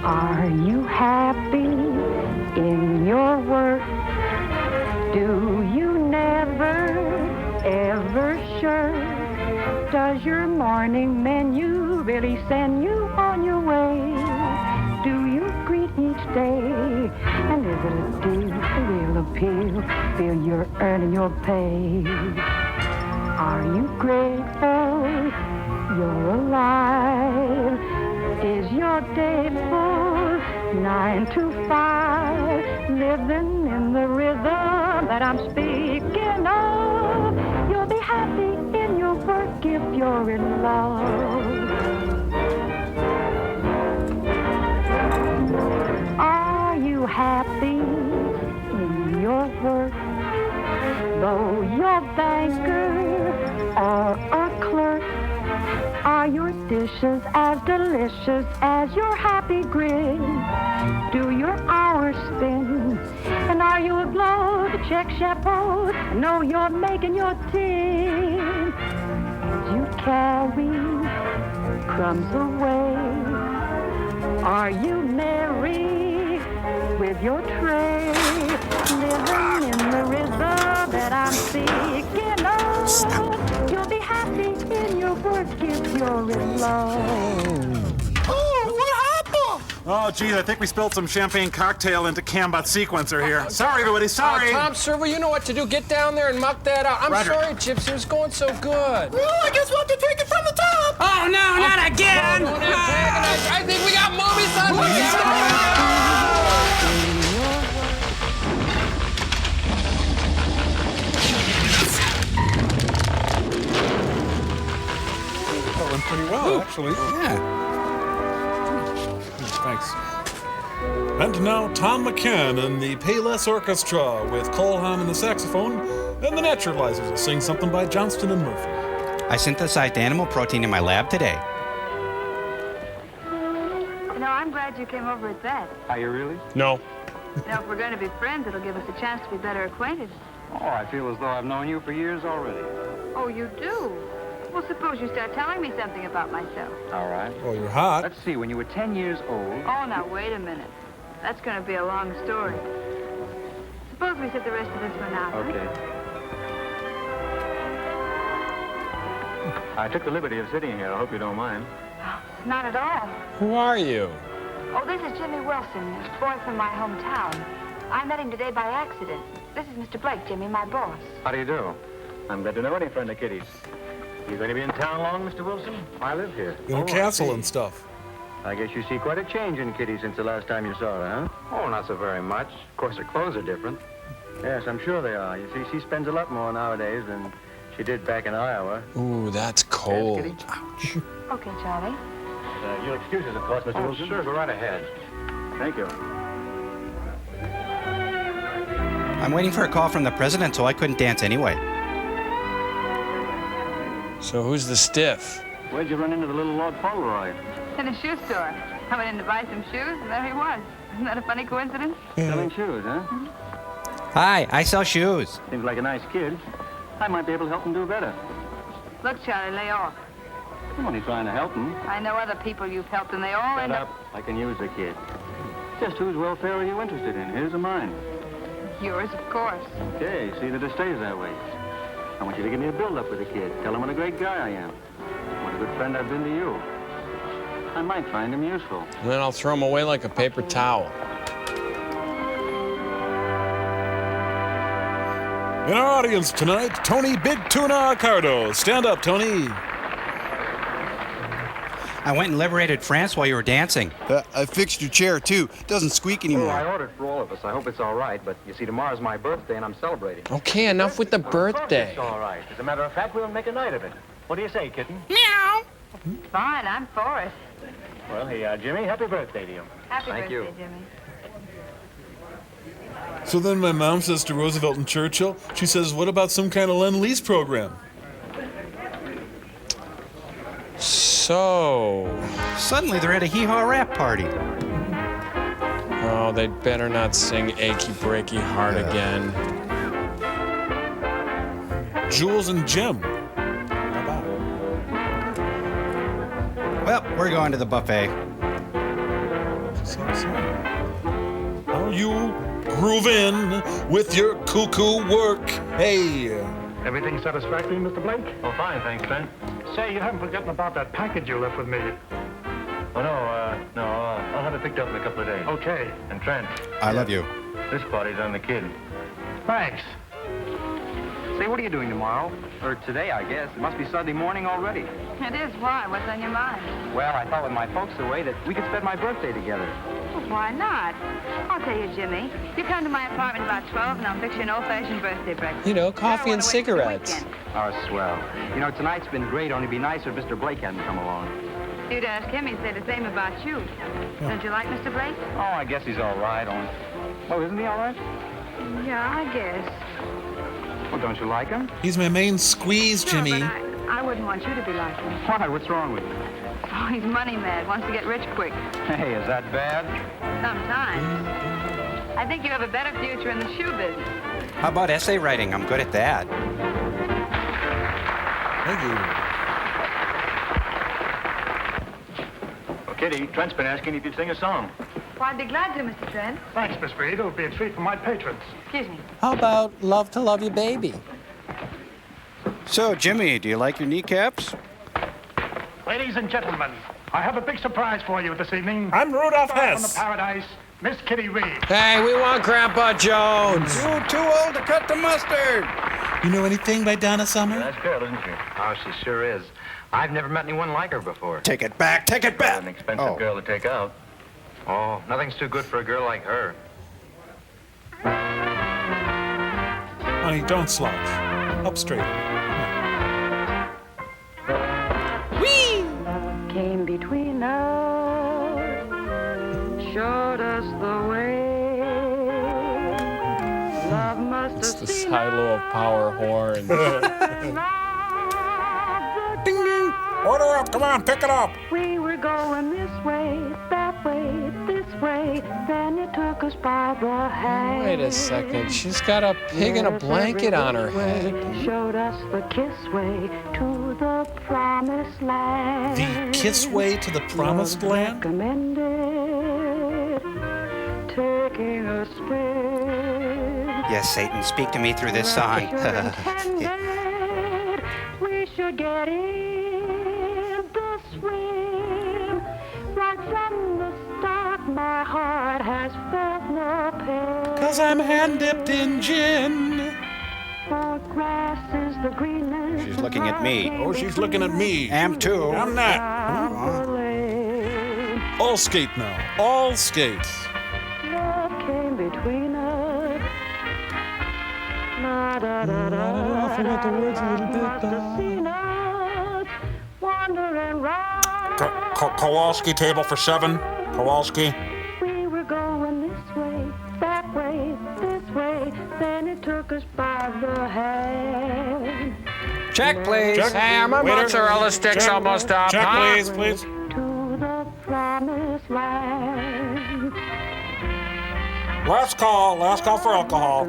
Are you happy in your work? Do you never, ever shirk? Does your morning menu really send you on your way? Do you greet each day? And is it a deal, a real appeal? Feel you're earning your pay? Are you grateful you're alive? Is your day full, 9 to 5, living in the rhythm that I'm speaking of? You'll be happy in your work if you're in love. Are you happy in your work? Though you're banker or a clerk, are your dishes as delicious as your happy grin? Do your hours spin? And are you aglow, the check chapeau? I know you're making your tin. As you carry crumbs away, are you merry with your tray? Living in the rhythm that I'm speaking of. You'll be happy in your work if you're in love. Oh, what happened? Oh, geez, I think we spilled some champagne cocktail into Cambot sequencer here. Sorry, everybody, sorry. Tom Servo, you know what to do. Get down there and muck that out. I'm Roger. sorry, Gypsy. It was going so good. Well, I guess we'll have to take it from the top. Oh, no, not again! I think we got movies on That went pretty well, actually. Yeah. Thanks. And now Tom McCann and the Payless Orchestra with Cole Haan on the saxophone and the Naturalizers will sing something by Johnston and Murphy. I synthesized animal protein in my lab today. You know, I'm glad you came over at that. Are you really? No. You know, if we're going to be friends, it'll give us a chance to be better acquainted. Oh, I feel as though I've known you for years already. Oh, you do? Well, suppose you start telling me something about myself. All right. Oh, you're hot. Let's see, when you were 10 years old... Oh, now, wait a minute. That's going to be a long story. Suppose we sit the rest of this one out. Okay. I took the liberty of sitting here. I hope you don't mind. Not at all. Who are you? Oh, this is Jimmy Wilson, a boy from my hometown. I met him today by accident. This is Mr. Blake, Jimmy, my boss. How do you do? I'm glad to know any friend of Kitty's. You going to be in town long, Mr. Wilson? I live here. In a castle and stuff. I guess you see quite a change in Kitty since the last time you saw her, huh? Oh, not so very much. Of course, her clothes are different. Yes, I'm sure they are. You see, she spends a lot more nowadays than she did back in Iowa. Ooh, that's cold. Yes, Ouch. Okay, Charlie. You'll excuse us, of course, Mr. Wilson. Sure, go right ahead. Thank you. I'm waiting for a call from the president, so I couldn't dance anyway. So who's the stiff? Where'd you run into the little Lord Fauntleroy? In a shoe store. I went in to buy some shoes, and there he was. Isn't that a funny coincidence? Selling shoes, huh? Hi, I sell shoes. Seems like a nice kid. I might be able to help him do better. Look, Charlie, lay off. I'm only trying to help him. I know other people you've helped, and they all Shut end up. I can use the kid. Just whose welfare are you interested in, his or mine? Yours, of course. Okay, see that it stays that way. I want you to give me a build-up with the kid. Tell him what a great guy I am. What a good friend I've been to you. I might find him useful. And then I'll throw him away like a paper towel. In our audience tonight, Tony Big Tuna Accardo. Stand up, Tony. I went and liberated France while you were dancing. I fixed your chair, too. It doesn't squeak anymore. Oh, I ordered for all of us. I hope it's all right, but you see, tomorrow's my birthday and I'm celebrating. Okay, enough with the birthday. It's all right. As a matter of fact, we'll make a night of it. What do you say, kitten? Meow. Fine, I'm for it. Well, hey, Jimmy, happy birthday to you. Happy Thank birthday, you. Jimmy. So then my mom says to Roosevelt and Churchill, she says, what about some kind of Lend-Lease program? So... Suddenly they're at a hee-haw rap party. Oh, they'd better not sing Achy Breaky Heart again. Jules and Jim. Well, we're going to the buffet. How you groove in with your cuckoo work? Hey. Everything satisfactory, Mr. Blake? Oh, fine, thanks, Trent. Say, you haven't forgotten about that package you left with me. Oh, no, I'll have it picked up in a couple of days. Okay. And Trent. I love you. This party's on the kid. Thanks. Say, what are you doing tomorrow? Or today, I guess. It must be Sunday morning already. It is. Why? What's on your mind? Well, I thought with my folks away that we could spend my birthday together. Well, why not? I'll tell you, Jimmy. You come to my apartment about 12, and I'll fix you an old-fashioned birthday breakfast. You know, coffee and cigarettes. Oh, swell. You know, tonight's been great, only be nicer if Mr. Blake hadn't come along. If you'd ask him, he'd say the same about you. Don't you like Mr. Blake? Oh, I guess he's all right. Oh, isn't he all right? Yeah, I guess. Well, don't you like him? He's my main squeeze, Jimmy. No, but I wouldn't want you to be like him. Why? What's wrong with him? Oh, he's money mad, wants to get rich quick. Hey, is that bad? Sometimes. I think you have a better future in the shoe business. How about essay writing? I'm good at that. Thank you. Well, Kitty, Trent's been asking if you'd sing a song. Well, I'd be glad to, Mr. Trent. Thanks, Miss Reed. It'll be a treat for my patrons. Excuse me. How about Love to Love You Baby? So, Jimmy, do you like your kneecaps? Ladies and gentlemen, I have a big surprise for you this evening. I'm Rudolph From the Hess. Paradise, Miss Kitty Reed. Hey, we want Grandpa Jones. You're too old to cut the mustard. You know anything by Donna Summer? Nice girl, isn't she? Oh, she sure is. I've never met anyone like her before. Take it back, take it back. An expensive girl to take out. Oh, nothing's too good for a girl like her. Honey, don't slouch. Up straight. Whee! Came between us, showed us the way. Love must It's have the seen silo of power horns. Ding, ding. Order up. Come on, pick it up. we were going this way, that way, this way. Then it took us by the hand. Wait a second. She's got a pig and a blanket on her head. Showed us the kiss way to the promised land. The kiss way to the promised land? Recommended to the swim. Yes, Satan, speak to me through this song. We should get in the swim. Right from the start, my heart has felt no pain. 'Cause I'm hand-dipped in gin. For grass is the greenest. She's looking at me. Oh, she's looking at me. Am too. I'm not. All skate now. All skate. Love came between us. I forgot the words a little bit. Must have seen us wandering round. Kowalski table for 7. Kowalski. We were going this way, that way, this way. Then it took us by the hand. Check, please. Check. Hey, my mozzarella sticks almost up. Check, huh? please. To the promised land. Last call for alcohol.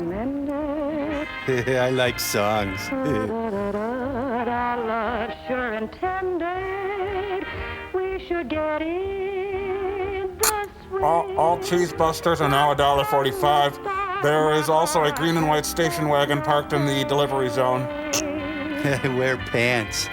I like songs. Our love sure intended we should get in the swim. All cheesebusters are now $1.45. There is also a green and white station wagon parked in the delivery zone. Wear pants.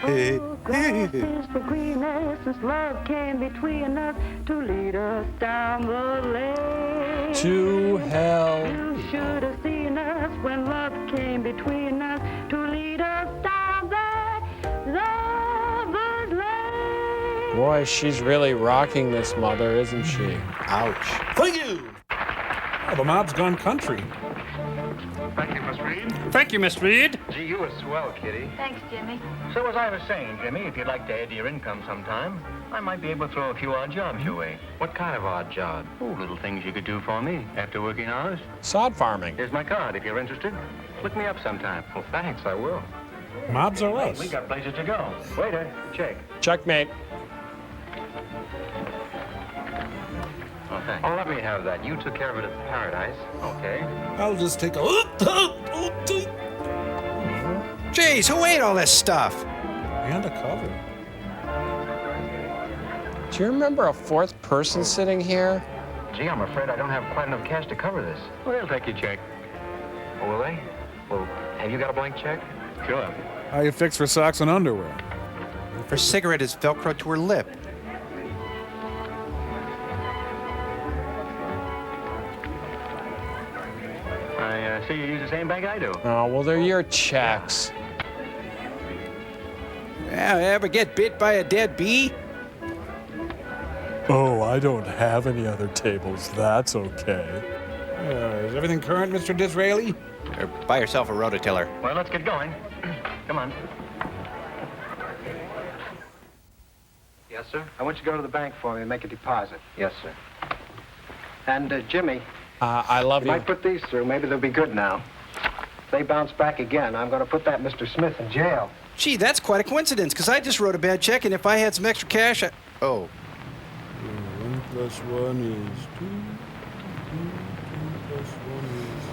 Grass is the greenest since love came between us to lead us down the lane. To hell. You should have seen us when love came between us to lead us down that lover's lane. Boy, she's really rocking this mother, isn't she? Ouch. Thank you. Oh, the mob's gone country. Thank you, Miss Reed. Thank you, Miss Reed. Gee, you were swell, Kitty. Thanks, Jimmy. So as I was saying, Jimmy, if you'd like to add to your income sometime, I might be able to throw a few odd jobs your way. What kind of odd job? Oh, little things you could do for me after working hours. Sod farming. Here's my card if you're interested. Look me up sometime. Well, thanks, I will. Mobs are Hey, us. we got places to go. Waiter, check. Checkmate. Oh, thanks. Oh, let me have that. You took care of it at Paradise. Okay. I'll just take a... Jeez, who ate all this stuff? And a cover. Do you remember a fourth person sitting here? Gee, I'm afraid I don't have quite enough cash to cover this. Well, they'll take your check. Oh, will they? Well, have you got a blank check? Sure. How you fix for socks and underwear? Her cigarette is Velcro to her lip. I see you use the same bank I do. Oh, well, they're your checks. Yeah, ever get bit by a dead bee? Oh, I don't have any other tables. That's okay. Is everything current, Mr. Disraeli? Or buy yourself a rototiller. Well, let's get going. Come on. Yes, sir? I want you to go to the bank for me and make a deposit. Yes, sir. And, Jimmy, I love you. might put these through. Maybe they'll be good now. If they bounce back again, I'm going to put that Mr. Smith in jail. Gee, that's quite a coincidence, because I just wrote a bad check, and if I had some extra cash, Oh. 1 plus 1 is 2. 2 plus 1 is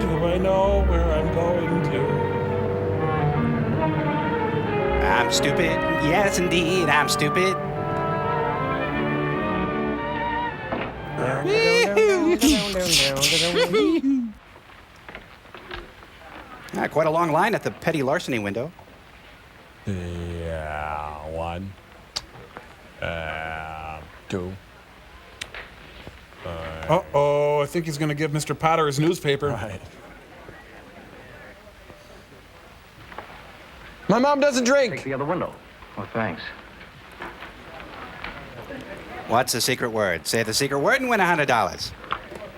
2. Do I know where I'm going to? I'm stupid. Yes, indeed, I'm stupid. Quite a long line at the petty larceny window. Yeah, 1. 2. Uh-oh, I think he's going to give Mr. Potter his newspaper. Right. My mom doesn't drink. Take the other window. Well, thanks. What's the secret word? Say the secret word and win $100.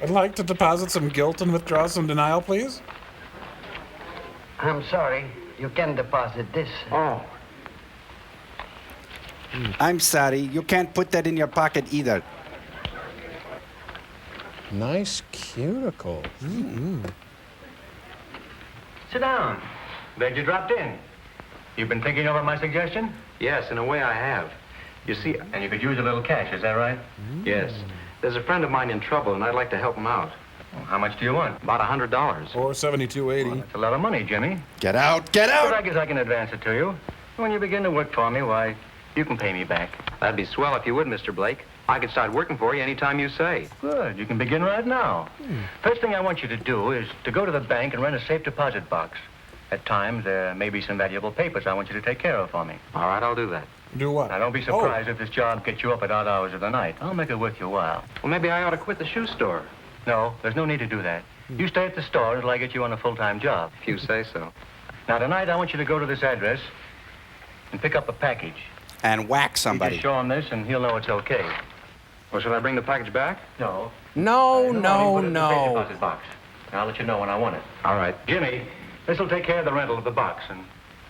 I'd like to deposit some guilt and withdraw some denial, please. I'm sorry. You can deposit this. Oh. I'm sorry, you can't put that in your pocket either. Nice cuticle. Sit down. Glad you dropped in. You've been thinking over my suggestion? Yes, in a way I have. You see, And you could use a little cash, is that right? yes, there's a friend of mine in trouble, and I'd like to help him out. Well, how much do you want? About $100. Or $72.80. That's a lot of money, Jimmy. Get out, get But out! I guess I can advance it to you. When you begin to work for me, why, you can pay me back. That'd be swell if you would, Mr. Blake. I could start working for you any time you say. Good. You can begin right now. First thing I want you to do is to go to the bank and rent a safe deposit box. At times, there may be some valuable papers I want you to take care of for me. All right, I'll do that. Do what? Now, don't be surprised if this job gets you up at odd hours of the night. I'll make it worth your while. Well, maybe I ought to quit the shoe store. No, there's no need to do that. You stay at the store until I get you on a full-time job. If you say so. Now, tonight, I want you to go to this address and pick up a package. And whack You somebody. just show him this, and he'll know it's okay. Well, should I bring the package back? No. No, no, Put it in the safe no. deposit box. I'll let you know when I want it. All right. Jimmy, this'll take care of the rental of the box, and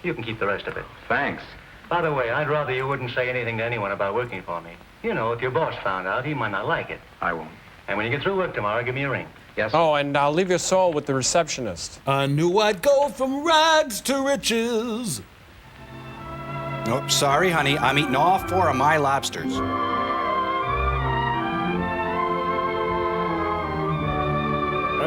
you can keep the rest of it. Thanks. By the way, I'd rather you wouldn't say anything to anyone about working for me. You know, if your boss found out, he might not like it. I won't. And when you get through work tomorrow, give me a ring. Yes. Oh, and I'll leave your soul with the receptionist. I knew I'd go from rags to riches. Nope, sorry, honey. I'm eating all 4 of my lobsters.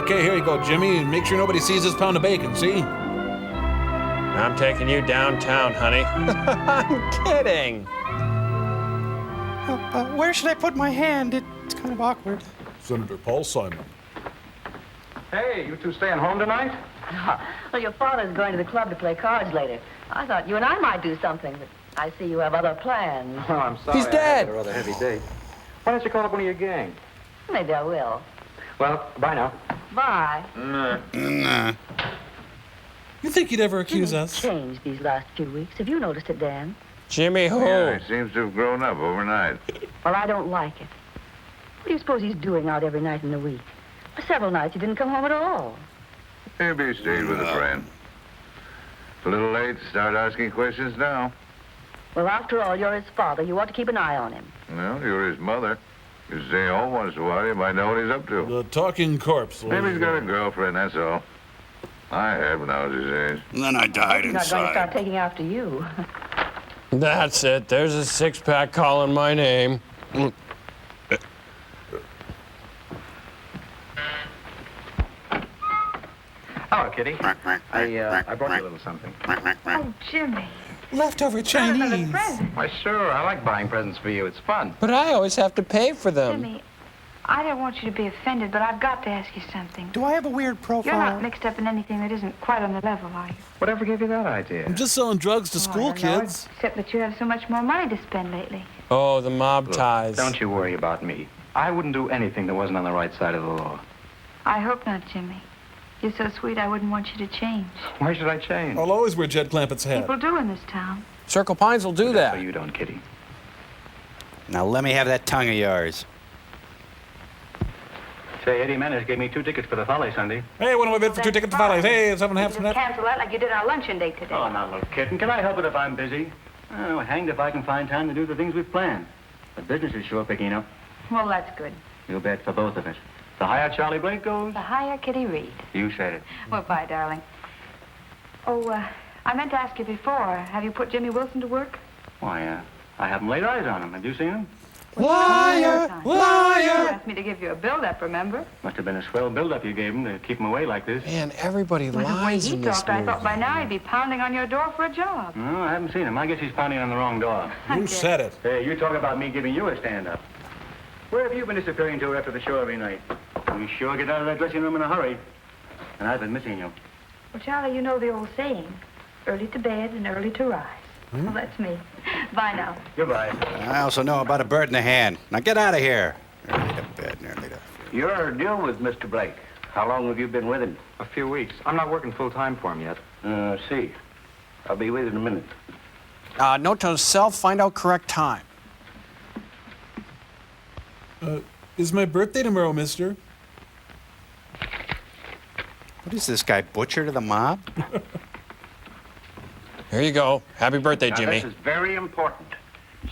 Okay, here you go, Jimmy. And make sure nobody sees this pound of bacon, see? I'm taking you downtown, honey. I'm kidding. Where should I put my hand? It's kind of awkward. Senator Paul Simon. Hey, you two staying home tonight? Well, your father's going to the club to play cards later. I thought you and I might do something, but I see you have other plans. Oh, I'm sorry. He's I dead. had a rather heavy day. Why don't you call up one of your gang? Maybe I will. Well, bye now. Bye. Nah. You think he'd ever accuse You've us? changed these last few weeks. Have you noticed it, Dan? Jimmy who? Yeah, he seems to have grown up overnight. Well, I don't like it. What do you suppose he's doing out every night in the week? For several nights he didn't come home at all. Maybe he stayed with a friend. It's a little late to start asking questions now. Well, after all, you're his father. You ought to keep an eye on him. Well, you're his mother. You stay home once in a while, you might know what he's up to. The talking corpse. Maybe he's got a girlfriend, that's all. I had when I was his age. And then I died He's not going to start inside. taking after you. That's it. There's a six-pack calling my name. Hello, Kitty. I brought you a little something. Oh, Jimmy. Leftover Another Chinese. present. Why, sure. I like buying presents for you. It's fun. But I always have to pay for them. Jimmy, I don't want you to be offended, but I've got to ask you something. Do I have a weird profile? You're not mixed up in anything that isn't quite on the level, are you? Whatever gave you that idea? I'm just selling drugs to Oh, I school don't know, kids. except that you have so much more money to spend lately. Oh, the mob ties. Don't you worry about me. I wouldn't do anything that wasn't on the right side of the law. I hope not, Jimmy. You're so sweet, I wouldn't want you to change. Why should I change? I'll always wear Jed Clampett's hat. People do in this town. Circle Pines will do So that. you don't, Kitty. Now let me have that tongue of yours. Say, Eddie Manners gave me 2 tickets for the Folly Sunday. Hey, what do I bid for 2 tickets to Follies? Hey, 7 half You from just that. cancel that like you did our luncheon date today. Oh, now look, kitten, can I help it if I'm busy? Oh, hanged if I can find time to do the things we've planned. But business is sure picking up. Well, that's good. You bet, for both of us. The higher Charlie Blake goes, The higher Kitty Reed. you said it. Well, bye, darling. Oh, I meant to ask you before. Have you put Jimmy Wilson to work? Why, I haven't laid eyes on him. Have you seen him? Liar! You Liar! asked me to give you a build-up, remember? Must have been a swell build-up you gave him to keep him away like this. Man, everybody Well, the way lies he in this talked, I thought movie. by now he'd be pounding on your door for a job. No, I haven't seen him. I guess he's pounding on the wrong door. You said it. Hey, you talk about me giving you a stand-up. Where have you been disappearing to after the show every night? You sure get out of that dressing room in a hurry. And I've been missing you. Well, Charlie, you know the old saying, early to bed and early to rise. Well, that's me. Bye now. Goodbye. I also know about a bird in the hand. Now get out of here. Early to bed and early to... You're deal with Mr. Blake. How long have you been with him? A few weeks. I'm not working full-time for him yet. See. I'll be with you in a minute. Note to self, find out correct time. Is my birthday tomorrow, mister? What is this guy, butcher to the mob? Here you go. Happy birthday, Now, Jimmy. this is very important.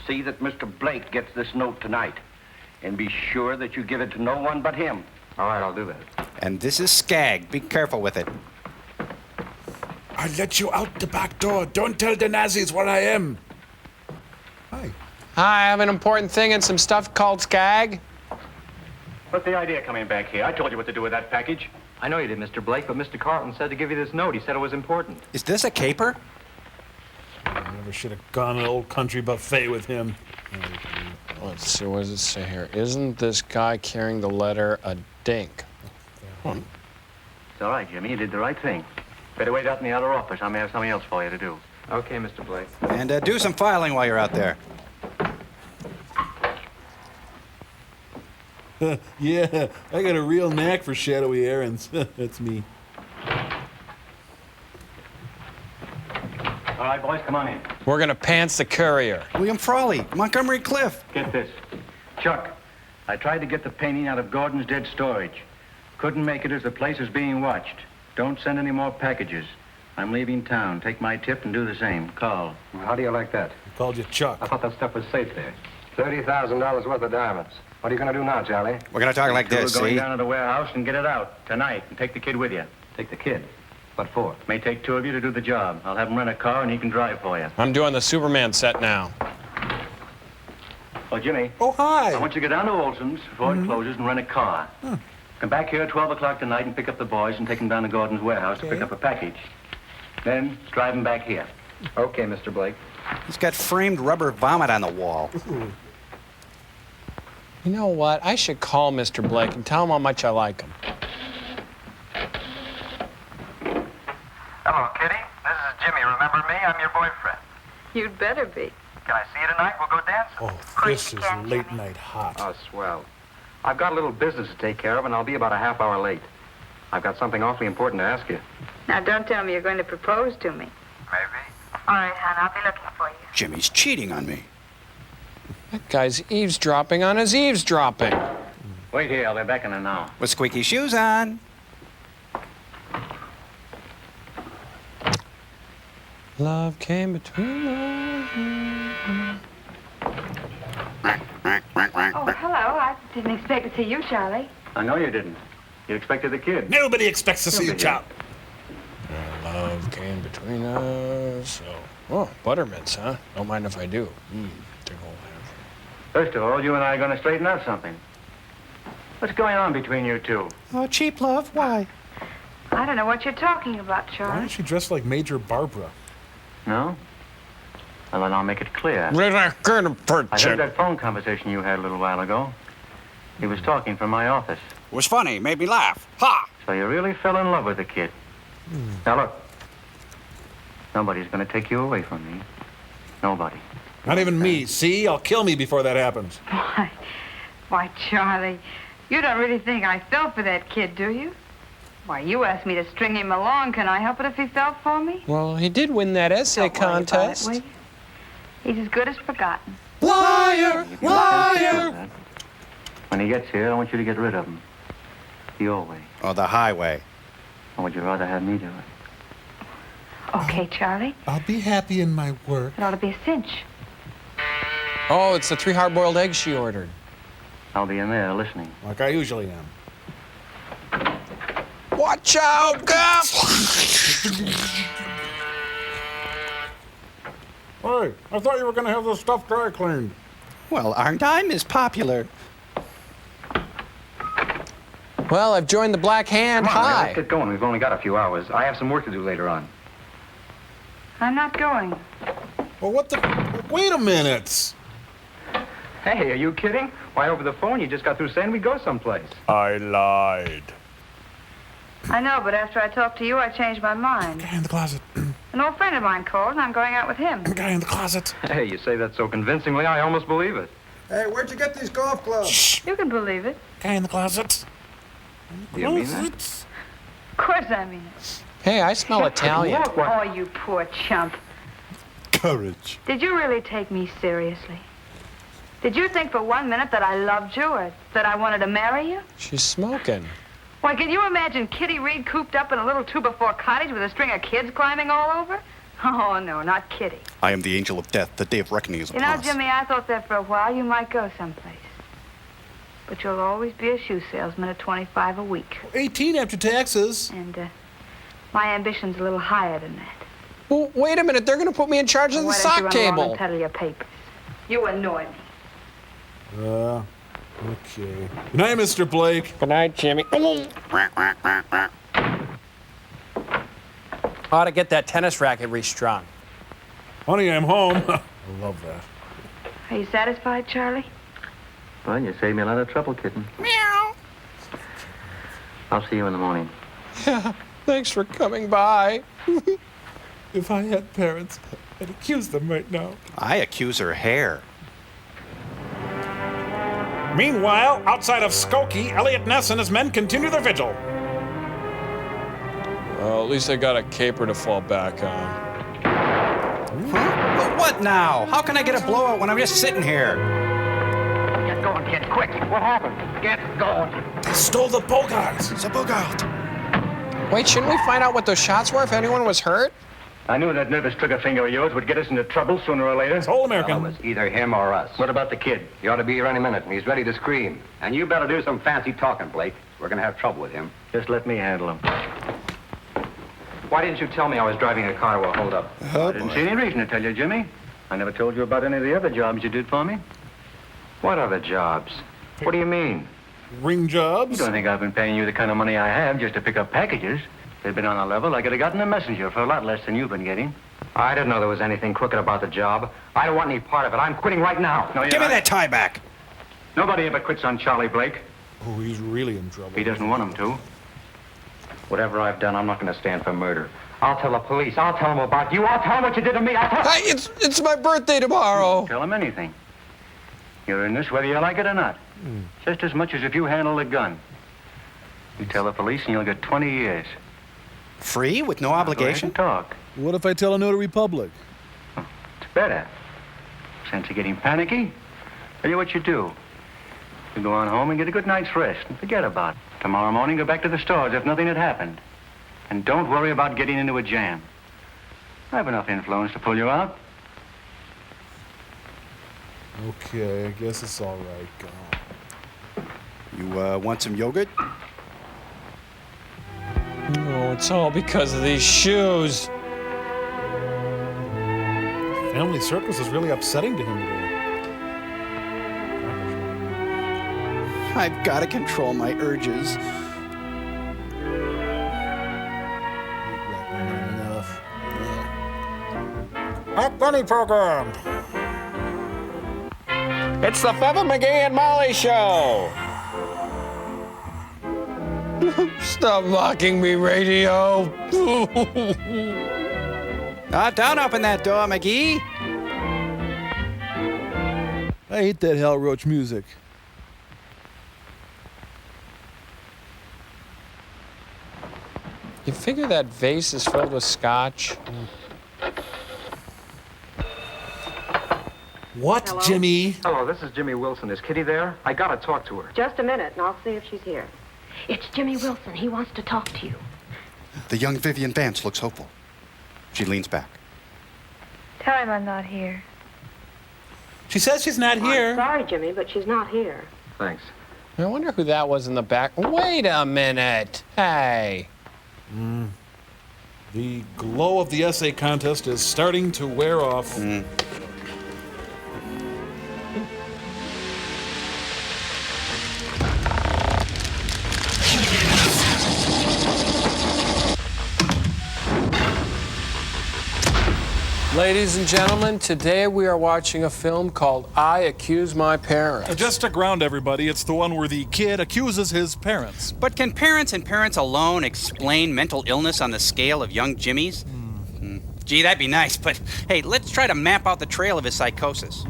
See that Mr. Blake gets this note tonight. And be sure that you give it to no one but him. All right, I'll do that. And this is Skag. Be careful with it. I'll let you out the back door. Don't tell the Nazis where I am. Hi. Hi, I have an important thing and some stuff called Skag. What's the idea coming back here? I told you what to do with that package. I know you did, Mr. Blake, but Mr. Carlton said to give you this note. He said it was important. Is this a caper? I never should have gone to an old country buffet with him. Let's see, what does it say here? Isn't this guy carrying the letter a dink? It's all right, Jimmy. You did the right thing. Better wait out in the outer office. I may have something else for you to do. Okay, Mr. Blake. And do some filing while you're out there. Yeah, I got a real knack for shadowy errands. That's me. All right, boys, come on in. We're gonna pants the courier. William Frawley, Montgomery Cliff. Get this. Chuck, I tried to get the painting out of Gordon's dead storage. Couldn't make it as the place is being watched. Don't send any more packages. I'm leaving town. Take my tip and do the same. Carl. How do you like that? I called you Chuck. I thought that stuff was safe there. $30,000 worth of diamonds. What are you going to do now, Charlie? We're going to talk like this, We're going see? down to the warehouse and get it out tonight and take the kid with you. Take the kid. What for? May take two of you to do the job. I'll have him rent a car and he can drive for you. I'm doing the Superman set now. Oh, Jimmy. Oh, hi. I want you to go down to Olson's before it closes and rent a car. Come back here at 12 o'clock tonight and pick up the boys and take them down to Gordon's warehouse to pick up a package. Then drive them back here. Okay, Mr. Blake. He's got framed rubber vomit on the wall. You know what? I should call Mr. Blake and tell him how much I like him. Hello, Kitty. This is Jimmy. Remember me? I'm your boyfriend. You'd better be. Can I see you tonight? We'll go dancing. Oh, this is late night hot. Oh, swell. I've got a little business to take care of, and I'll be about a half hour late. I've got something awfully important to ask you. Now, don't tell me you're going to propose to me. Maybe. All right, hon, I'll be looking for you. Jimmy's cheating on me. That guy's eavesdropping on his eavesdropping. Wait here. I'll be back in an hour. With squeaky shoes on. Love came between us. Oh, hello. I didn't expect to see you, Charlie. I know you didn't. You expected the kid. Nobody expects to see you, Chop. Love came between us. Oh, buttermints, huh? Don't mind if I do. First of all, you and I are going to straighten out something. What's going on between you two? Oh, cheap love, why? I don't know what you're talking about, Why Charlie. is she dressed like Major Barbara? No? Well, then I'll make it clear. I I heard that phone conversation you had a little while ago. He was talking from my office. It was funny, made me laugh. Ha! So you really fell in love with the kid. Now look, nobody's going to take you away from me. Nobody. Not even me. See? I'll kill me before that happens. Why, Charlie, you don't really think I fell for that kid, do you? Why, you asked me to string him along. Can I help it if he fell for me? Well, he did win that essay Don't worry about contest. it, will you? He's as good as forgotten. Liar! Liar! When he gets here, I want you to get rid of him. Your way. Oh, the highway. Or would you rather have me do it? Okay, Charlie. I'll be happy in my work. It ought to be a cinch. Oh, it's the 3 hard-boiled eggs she ordered. I'll be in there listening. Like I usually am. Watch out, Gaff! Hey, I thought you were going to have this stuff dry cleaned. Well, aren't I, Miss Popular? Well, I've joined the Black Hand. Come on, man, Hi. let's get going. We've only got a few hours. I have some work to do later on. I'm not going. Well, what the... Wait a minute. Hey, are you kidding? Why, over the phone, you just got through saying we'd go someplace. I lied. I know, but after I talked to you, I changed my mind. Guy in the closet. An old friend of mine called, and I'm going out with him. Guy in the closet. Hey, you say that so convincingly, I almost believe it. Hey, where'd you get these golf clubs? You can believe it. Guy in the closet. Do you mean that? Of course I mean it. Hey, I smell Italian. Oh, you poor chump. Courage. Did you really take me seriously? Did you think for 1 minute that I loved you or that I wanted to marry you? She's smoking. Why, can you imagine Kitty Reed cooped up in a little 2x4 cottage with a string of kids climbing all over? Oh, no, not Kitty. I am the angel of death. The day of reckoning is You upon know, us. Jimmy, I thought that for a while you might go someplace. But you'll always be a shoe salesman at 25 a week. 18 after taxes. And my ambition's a little higher than that. Well, wait a minute. They're going to put me in charge of the Why don't sock you run along table. and peddle your papers? You annoy me. Okay. Good night, Mr. Blake. Good night, Jimmy. Ought to get that tennis racket restrung. Honey, I'm home. I love that. Are you satisfied, Charlie? Well, you saved me a lot of trouble, kitten. Meow. I'll see you in the morning. Yeah, thanks for coming by. If I had parents, I'd accuse them right now. I accuse her hair. Meanwhile, outside of Skokie, Elliot Ness and his men continue their vigil. Well, at least I got a caper to fall back on. But what now? How can I get a blowout when I'm just sitting here? Get going, kid, quick. What happened? Get going. They stole the Bogart. It's a Bogart. Wait, shouldn't we find out what those shots were if anyone was hurt? I knew that nervous trigger finger of yours would get us into trouble sooner or later. It's all American. Well, it was either him or us. What about the kid? He ought to be here any minute, and he's ready to scream. And you better do some fancy talking, Blake. We're going to have trouble with him. Just let me handle him. Why didn't you tell me I was driving a car to a holdup? I didn't see any reason to tell you, Jimmy. I never told you about any of the other jobs you did for me. What other jobs? What do you mean? Ring jobs? You don't think I've been paying you the kind of money I have just to pick up packages? If they'd been on a level, I could have gotten a messenger for a lot less than you've been getting. I didn't know there was anything crooked about the job. I don't want any part of it. I'm quitting right now. No, Give me that tie back. Nobody ever quits on Charlie Blake. Oh, he's really in trouble. He doesn't want him to. Whatever I've done, I'm not going to stand for murder. I'll tell the police. I'll tell them about you. I'll tell them what you did to me. I'll tell Hey, it's my birthday tomorrow. Tell him anything. You're in this whether you like it or not. Just as much as if you handle a gun. You tell the police and you'll get 20 years. Free with no obligation? Go ahead and talk. What if I tell a notary public? It's better. Since you're getting panicky, tell you what you do. You go on home and get a good night's rest and forget about it. Tomorrow morning, go back to the store as if nothing had happened. And don't worry about getting into a jam. I have enough influence to pull you out. Okay, I guess it's all right. You want some yogurt? Oh, it's all because of these shoes. Family circus is really upsetting to him today. I've got to control my urges. At Bunny Program. It's the Feather McGee and Molly Show. Stop mocking me, radio. Don't open that door, McGee. I hate that Hal Roach music. You figure that vase is filled with scotch? What, Hello? Jimmy? Hello, this is Jimmy Wilson. Is Kitty there? I got to talk to her. Just a minute, and I'll see if she's here. It's Jimmy Wilson. He wants to talk to you. The young Vivian Vance looks hopeful. She leans back. Tell him I'm not here. She says she's not here. I'm sorry, Jimmy, but she's not here. Thanks. I wonder who that was in the back. Wait a minute. Hey. The glow of the essay contest is starting to wear off. Ladies and gentlemen, today we are watching a film called I Accuse My Parents. Just to ground everybody, it's the one where the kid accuses his parents. But can parents and parents alone explain mental illness on the scale of young Jimmy's? Gee, that'd be nice, but hey, let's try to map out the trail of his psychosis.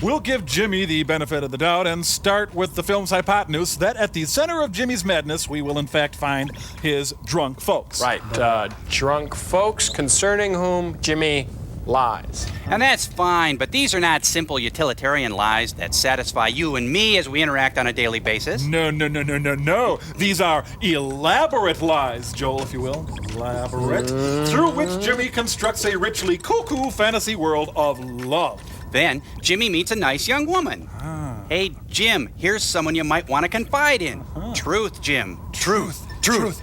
We'll give Jimmy the benefit of the doubt and start with the film's hypotenuse that at the center of Jimmy's madness, we will in fact find his drunk folks. Right, drunk folks concerning whom Jimmy lies. And that's fine, but these are not simple utilitarian lies that satisfy you and me as we interact on a daily basis. No. These are elaborate lies, Joel, if you will. Elaborate. Through which Jimmy constructs a richly cuckoo fantasy world of love. Then, Jimmy meets a nice young woman. Hey, Jim, here's someone you might want to confide in. Truth, Jim. Truth. Truth.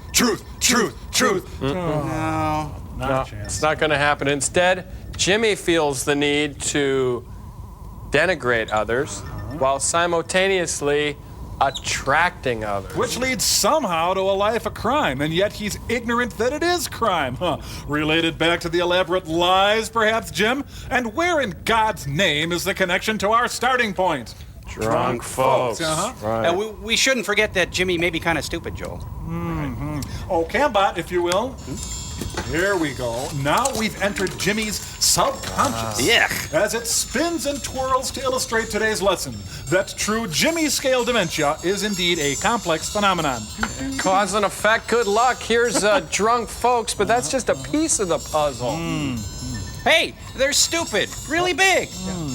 No. No, it's not going to happen. Instead, Jimmy feels the need to denigrate others while simultaneously attracting others. Which leads somehow to a life of crime, and yet he's ignorant that it is crime. Related back to the elaborate lies, perhaps, Jim? And where in God's name is the connection to our starting point? Drunk folks. Right. And we shouldn't forget that Jimmy may be kind of stupid, Joel. Mm-hmm. Oh, Cambot, if you will. Here we go. Now we've entered Jimmy's subconscious. As it spins and twirls to illustrate today's lesson that true Jimmy scale dementia is indeed a complex phenomenon. Cause and effect, good luck. Here's drunk folks, but that's just a piece of the puzzle. Hey, they're stupid. Really big.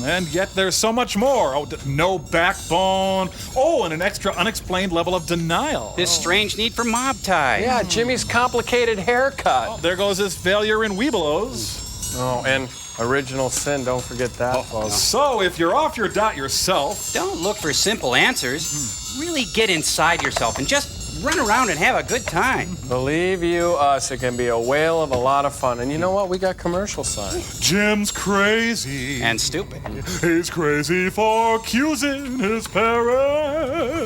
And yet there's so much more. Oh, no backbone. Oh, and an extra unexplained level of denial. His strange need for mob ties. Yeah, Jimmy's complicated haircut. Oh, there goes his failure in Weebelows. Oh, and original sin, don't forget that, folks. So, if you're off your dot yourself... Don't look for simple answers. Really get inside yourself and just run around and have a good time. Believe you us, it can be a whale of a lot of fun. And you know what? We got commercial signs. Jim's crazy. And stupid. He's crazy for accusing his parents.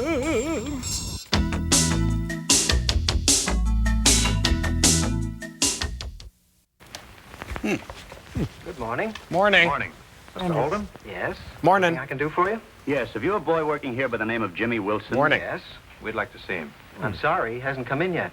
Good morning. Morning. Morning. Mr. Holden? Yes? Morning. Anything I can do for you? Yes, have you a boy working here by the name of Jimmy Wilson? Morning. Yes. We'd like to see him. I'm sorry, he hasn't come in yet.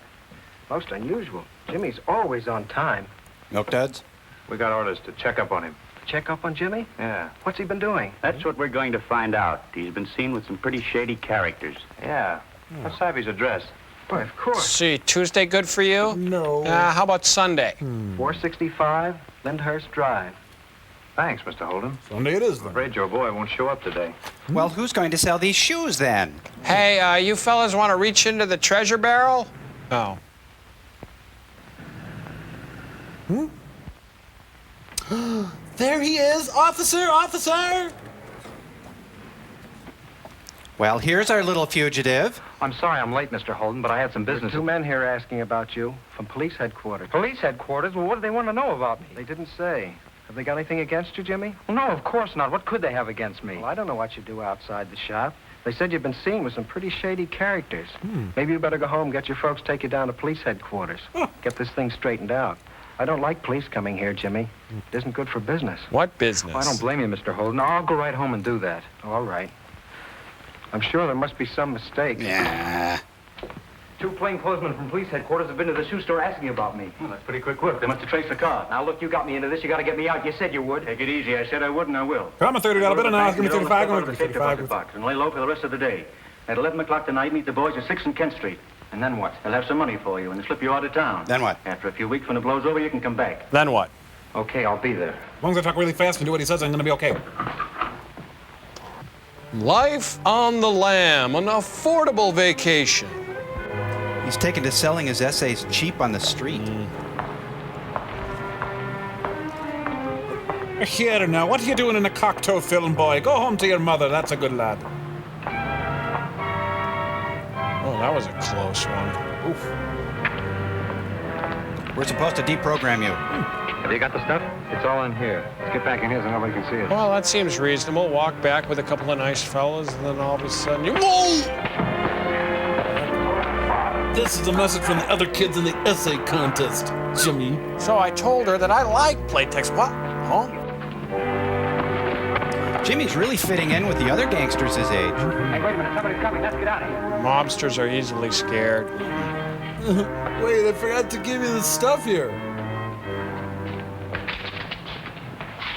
Most unusual. Jimmy's always on time. Milk duds? We got orders to check up on him. Check up on Jimmy? Yeah. What's he been doing? That's what we're going to find out. He's been seen with some pretty shady characters. Yeah. Let's have his address. Why, of course. See, Tuesday good for you? No. How about Sunday? 465 Lyndhurst Drive. Thanks, Mr. Holden. Sunday it is, I'm then. afraid your boy won't show up today. Well, who's going to sell these shoes then? Hey, you fellas want to reach into the treasure barrel? No. There he is! Officer! Officer! Well, here's our little fugitive. I'm sorry I'm late, Mr. Holden, but I had some business. 2 men here asking about you from police headquarters. Police headquarters? Well, what do they want to know about me? They didn't say. Have they got anything against you, Jimmy? Well, no, of course not. What could they have against me? Well, I don't know what you do outside the shop. They said you've been seen with some pretty shady characters. Maybe you better go home, get your folks, take you down to police headquarters. Get this thing straightened out. I don't like police coming here, Jimmy. It isn't good for business. What business? Well, I don't blame you, Mr. Holden. I'll go right home and do that. All right. I'm sure there must be some mistake. Yeah. 2 plainclothesmen from police headquarters have been to the shoe store asking about me. Well, that's pretty quick work. They must have traced the car. Now, look, you got me into this. You got to get me out. You said you would. Take it easy. I said I would, and I will. Come on, $30 bill now. Give me 35. Go to the safe deposit box and lay low for the rest of the day. At 11 o'clock tonight, meet the boys at 6 and Kent Street. And then what? They'll have some money for you, and they'll slip you out of town. Then what? After a few weeks, when it blows over, you can come back. Then what? Okay, I'll be there. As long as I talk really fast and do what he says, I'm going to be okay. Life on the lam, an affordable vacation. He's taken to selling his essays cheap on the street. Here now, what are you doing in a cocktail film, boy? Go home to your mother. That's a good lad. Oh, that was a close one. Oof. We're supposed to deprogram you. Have you got the stuff? It's all in here. Let's get back in here so nobody can see us. Well, that seems reasonable. Walk back with a couple of nice fellas, and then all of a sudden you... Whoa! This is a message from the other kids in the essay contest, Jimmy. So I told her that I like playtext. What? Huh? Jimmy's really fitting in with the other gangsters his age. Hey, wait a minute. Somebody's coming. Let's get out of here. Mobsters are easily scared. Wait, I forgot to give you the stuff here.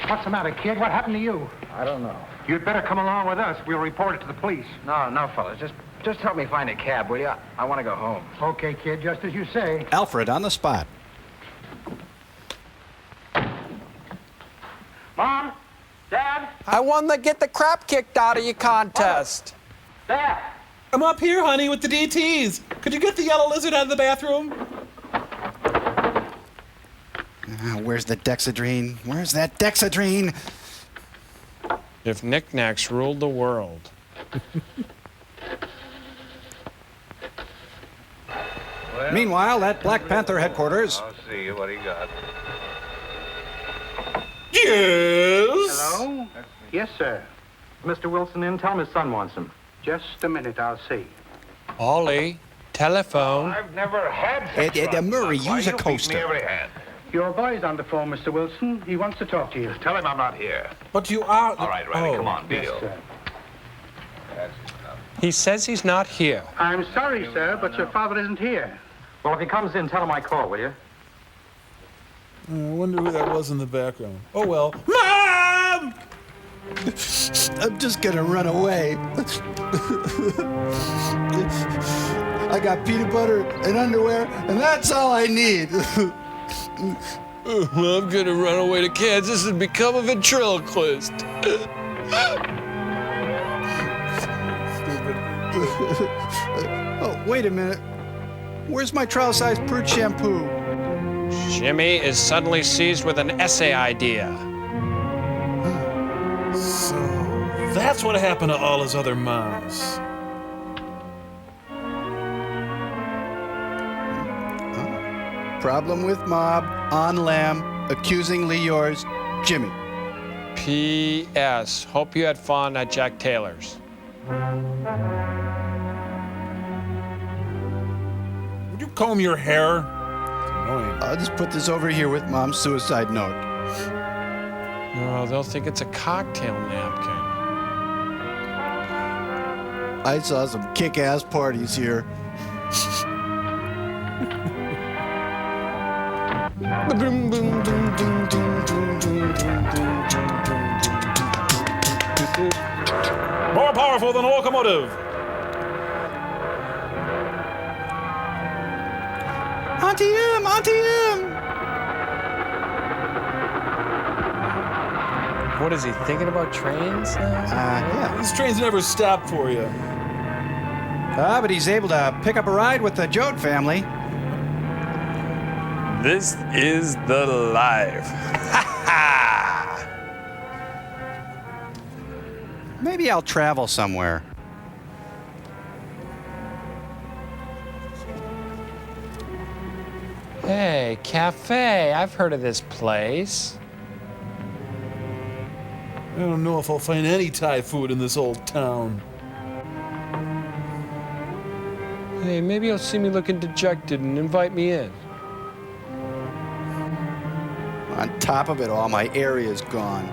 What's the matter, kid? What happened to you? I don't know. You'd better come along with us. We'll report it to the police. No, fellas. Just help me find a cab, will you? I want to go home. Okay, kid, just as you say. Alfred on the spot. Mom? Dad? I won the get the crap kicked out of you contest. Dad? I'm up here, honey, with the DTs. Could you get the yellow lizard out of the bathroom? Where's the Dexedrine? Where's that Dexedrine? If knickknacks ruled the world. Well, Meanwhile, at Black Panther headquarters. I'll see you. What do you got? Yes? Hello? Yes, sir. Mr. Wilson in. Tell him his son wants him. Just a minute, I'll see. Ollie, telephone. I've never had Murray, use a coaster. Your boy's on the phone, Mr. Wilson. He wants to talk to you. Tell him I'm not here. But you are. All right, Riley, come on, deal. Yes, sir. He says he's not here. I'm sorry, sir, but your father isn't here. Well, if he comes in, tell him I called, will you? I wonder who that was in the background. Oh well. Mom! I'm just gonna run away. I got peanut butter and underwear, and that's all I need. I'm gonna run away to Kansas and become a ventriloquist. Oh, wait a minute. Where's my trial-sized prude shampoo? Jimmy is suddenly seized with an essay idea. So that's what happened to all his other moms. Problem with mob, on lam, accusingly yours, Jimmy. P.S. Hope you had fun at Jack Taylor's. Would you comb your hair? I'll just put this over here with Mom's suicide note. Oh, they'll think it's a cocktail napkin. I saw some kick-ass parties here. More powerful than a locomotive. Auntie M! Auntie M! What is he thinking about trains now? Yeah. These trains never stop for you. But he's able to pick up a ride with the Joad family. This is the life. Maybe I'll travel somewhere. Hey, cafe. I've heard of this place. I don't know if I'll find any Thai food in this old town. Hey, maybe you'll see me looking dejected and invite me in. On top of it all, my area's gone.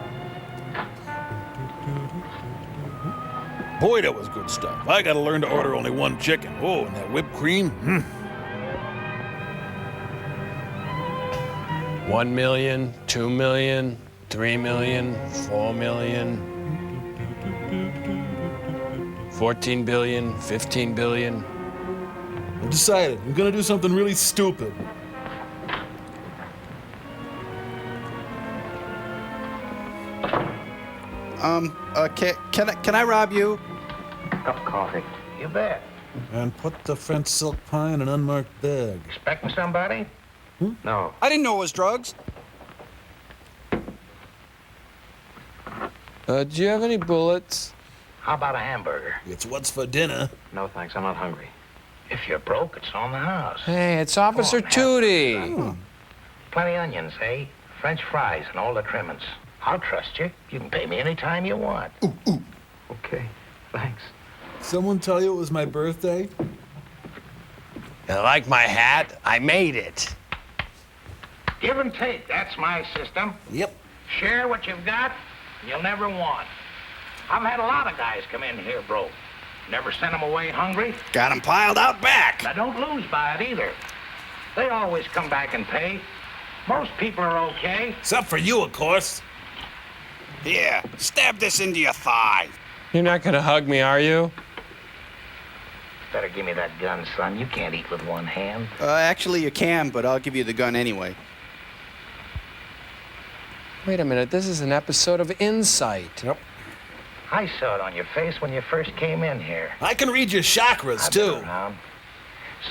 Boy, that was good stuff. I gotta learn to order only one chicken. Oh, and that whipped cream. 1 million, 2 million, 3 million, 4 million, 14 billion, 15 billion. I've decided. I'm gonna do something really stupid. Can I rob you? Cup of coffee. You bet. And put the French silk pie in an unmarked bag. Expecting somebody? No. I didn't know it was drugs. Do you have any bullets? How about a hamburger? It's what's for dinner. No, thanks. I'm not hungry. If you're broke, it's on the house. Hey, it's Officer Tootie. Plenty onions, eh? French fries and all the trimmings. I'll trust you. You can pay me any time you want. Okay, thanks. Someone tell you it was my birthday? You like my hat? I made it. Give and take, that's my system. Yep. Share what you've got, and you'll never want. I've had a lot of guys come in here broke. Never sent them away hungry. Got them piled out back. Now, don't lose by it either. They always come back and pay. Most people are okay. Except for you, of course. Here, stab this into your thigh. You're not gonna hug me, are you? Better give me that gun, son. You can't eat with one hand. Actually, you can, but I'll give you the gun anyway. Wait a minute, this is an episode of Insight. Yep. I saw it on your face when you first came in here. I can read your chakras, too.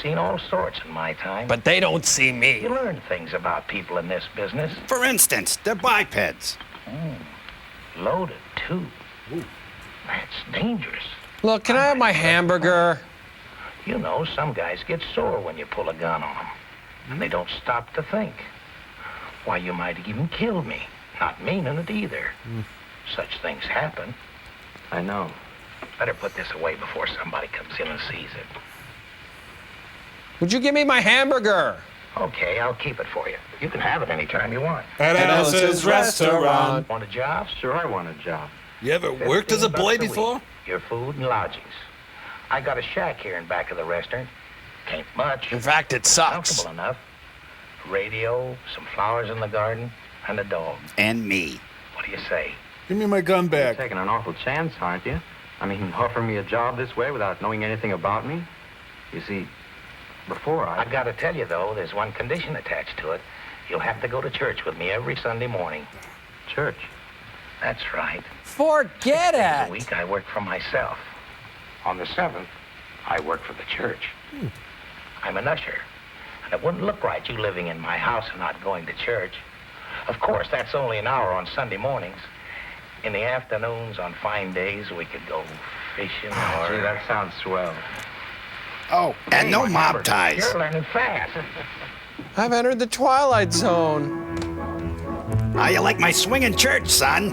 Seen all sorts in my time. But they don't see me. You learn things about people in this business. For instance, they're bipeds. Loaded, too. Ooh. That's dangerous. Look, can I have my hamburger? You know, some guys get sore when you pull a gun on them. And they don't stop to think. Why, you might have even killed me. Not meaning it either. Such things happen. I know. Better put this away before somebody comes in and sees it. Would you give me my hamburger? Okay, I'll keep it for you. You can have it anytime you want. At Alice's restaurant. Want a job? Sure, I want a job. You ever worked as a boy $15 week. before? Your food and lodgings. I got a shack here in back of the restaurant. Can't much. In fact, it sucks. Comfortable enough. Radio, some flowers in the garden, and a dog. And me. What do you say? Give me my gun back. You're taking an awful chance, aren't you? I mean, offering me a job this way without knowing anything about me? You see, before I gotta tell you, though, there's one condition attached to it. You'll have to go to church with me every Sunday morning. Church? That's right. Forget 6 days it. a week, I work for myself. On the 7th, I work for the church. I'm an usher. And it wouldn't look right you living in my house and not going to church. Of course, that's only an hour on Sunday mornings. In the afternoons, on fine days, we could go fishing or... Gee, that sounds swell. Oh, and no mob ties. You're learning fast. I've entered the Twilight Zone. How you like my swinging church, son?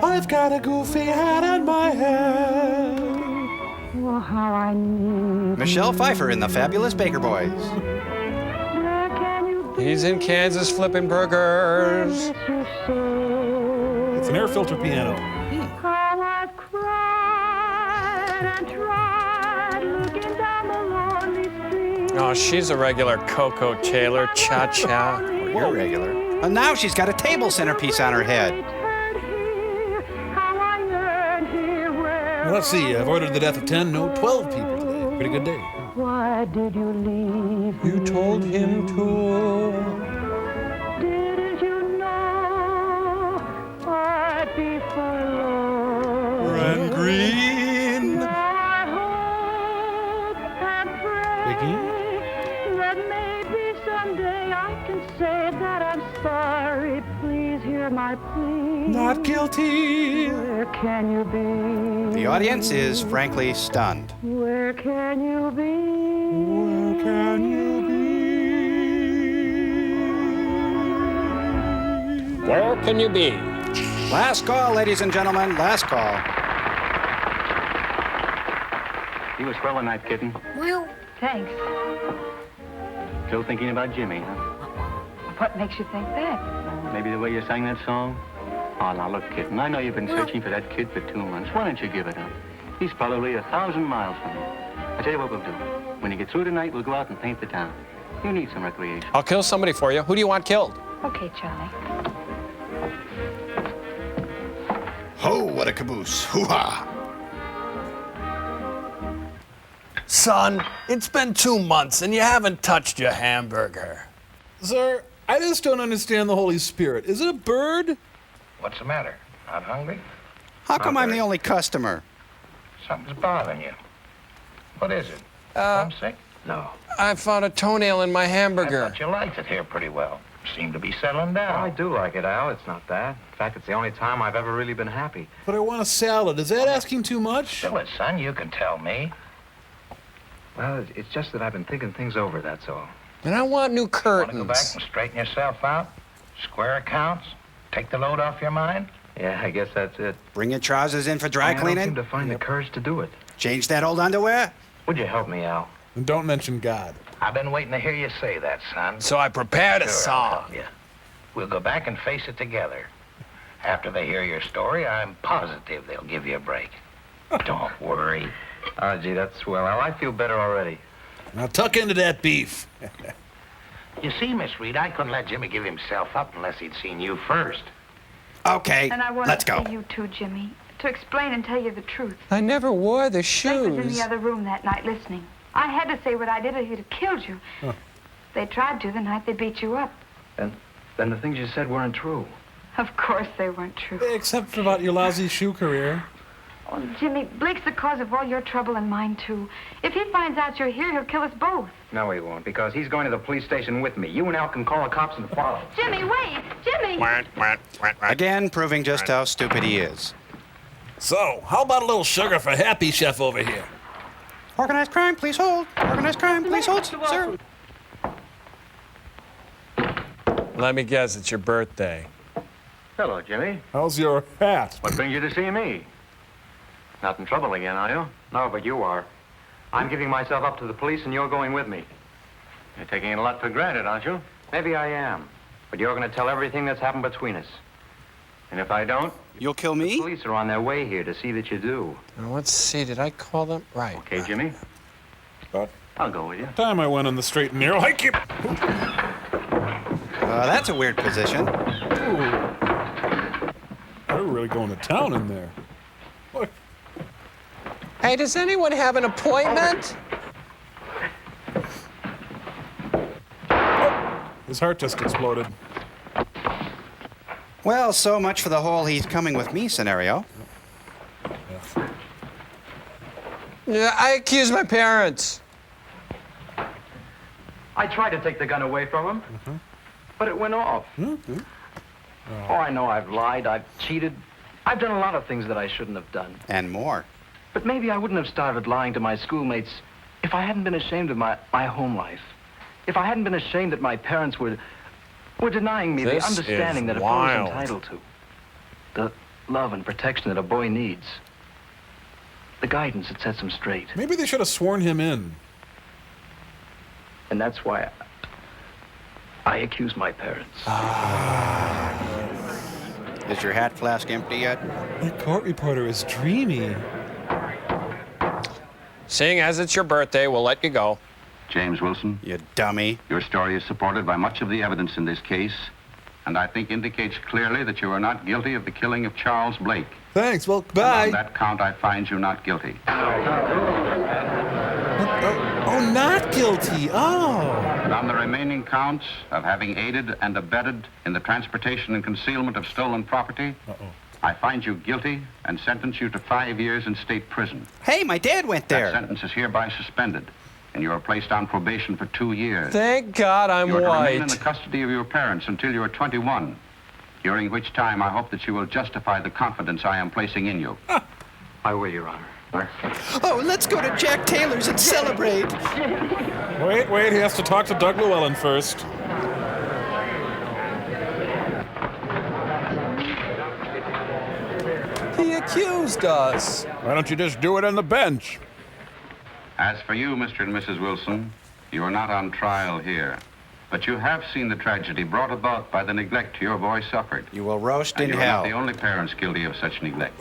I've got a goofy hat on my head. Oh, how I need Michelle Pfeiffer in The Fabulous Baker Boys. He's in Kansas flipping burgers. It's an air filter piano. How I've cried and tried looking down the lonely street. Oh, she's a regular Coco Taylor cha-cha. You're regular. And now she's got a table centerpiece on her head. Well, let's see. I've ordered the death of 10, no, 12 people today. Pretty good day. Why did you leave? You told him to. Didn't you know I'd be forlorn? And green. Now I hope and pray that maybe someday I can say that I'm sorry. Please hear my plea. Not guilty. Where can you be? The audience is frankly stunned. Where can you be? Where can you be? Where can you be? Last call, ladies and gentlemen. Last call. You a swell tonight, kitten. Well, thanks. Still thinking about Jimmy, huh? What makes you think that? Maybe the way you sang that song? Oh, now look, kitten, I know you've been searching for that kid for 2 months. Why don't you give it up? He's probably 1,000 miles from you. I tell you what we'll do. When you get through tonight, we'll go out and paint the town. You need some recreation. I'll kill somebody for you. Who do you want killed? Okay, Charlie. Ho, what a caboose. Hoo-ha. Son, it's been 2 months and you haven't touched your hamburger. Sir, I just don't understand the Holy Spirit. Is it a bird? What's the matter? Not hungry? How come I'm the only customer? Something's bothering you. What is it? Homesick? No. I found a toenail in my hamburger. I thought you liked it here pretty well. Seem to be settling down. I do like it, Al. It's not bad. In fact, it's the only time I've ever really been happy. But I want a salad. Is that asking too much? Fill it, son. You can tell me. Well, it's just that I've been thinking things over, that's all. And I want new Want curtains. to go back and straighten yourself out? Square accounts? Take the load off your mind? Yeah, I guess that's it. Bring your trousers in for dry I don't cleaning? seem to find the courage to do it. Change that old underwear? Would you help me, Al? And don't mention God. I've been waiting to hear you say that, son. So I prepared a Sure, I'll song. help you. We'll go back and face it together. After they hear your story, I'm positive they'll give you a break. Don't worry. Oh, gee, that's swell, Al. I feel better already. Now tuck into that beef. You see, Miss Reed, I couldn't let Jimmy give himself up unless he'd seen you first. Okay, And I wanted let's to go. see you too, Jimmy, to explain and tell you the truth. I never wore the Frank was in shoes. the other room that night listening. I had to say what I did or he'd have killed you. Huh. They tried to the night they beat you up. And then the things you said weren't true. Of course they weren't true. Except for about your lousy shoe career. Oh, Jimmy, Blake's the cause of all your trouble and mine, too. If he finds out you're here, he'll kill us both. No, he won't, because he's going to the police station with me. You and Al can call the cops and follow. Jimmy, wait! Jimmy! Again, proving just how stupid he is. So, how about a little sugar for Happy Chef over here? Organized crime, please hold. Organized crime, please hold, sir. Let me guess, it's your birthday. Hello, Jimmy. How's your hat? What brings you to see me? Not in trouble again, are you? No, but you are. I'm giving myself up to the police, and you're going with me. You're taking it a lot for granted, aren't you? Maybe I am. But you're going to tell everything that's happened between us. And if I don't... You'll kill me? The police are on their way here to see that you do. Now, let's see. Did I call them? Right. Okay, Jimmy? I'll go with you. Time I went on the straight and narrow. I keep... That's a weird position. They're really going to town in there. Look. Hey, does anyone have an appointment? His heart just exploded. Well, so much for the whole he's coming with me scenario. Yeah, I accuse my parents. I tried to take the gun away from him, but it went off. Oh, I know I've lied, I've cheated. I've done a lot of things that I shouldn't have done. And more. But maybe I wouldn't have started lying to my schoolmates if I hadn't been ashamed of my home life. If I hadn't been ashamed that my parents were denying me the understanding that a boy is entitled to. The love and protection that a boy needs. The guidance that sets him straight. Maybe they should have sworn him in. And that's why I accuse my parents. Is your hat flask empty yet? That court reporter is dreamy. Seeing as it's your birthday, we'll let you go. James Wilson. You dummy. Your story is supported by much of the evidence in this case, and I think indicates clearly that you are not guilty of the killing of Charles Blake. Thanks, well, bye. And on that count, I find you not guilty. Oh, not guilty. Oh. And on the remaining counts of having aided and abetted in the transportation and concealment of stolen property, I find you guilty and sentence you to 5 years in state prison. Hey, my dad went there. That sentence is hereby suspended, and you are placed on probation for 2 years. Thank God I'm You are to white. remain in the custody of your parents until you are 21, during which time I hope that you will justify the confidence I am placing in you. I will, Your Honor. Oh, let's go to Jack Taylor's and celebrate. Wait, he has to talk to Doug Llewellyn first. He accused us. Why don't you just do it on the bench? As for you, Mr. and Mrs. Wilson, you are not on trial here. But you have seen the tragedy brought about by the neglect your boy suffered. You will roast in you hell. are not the only parents guilty of such neglect.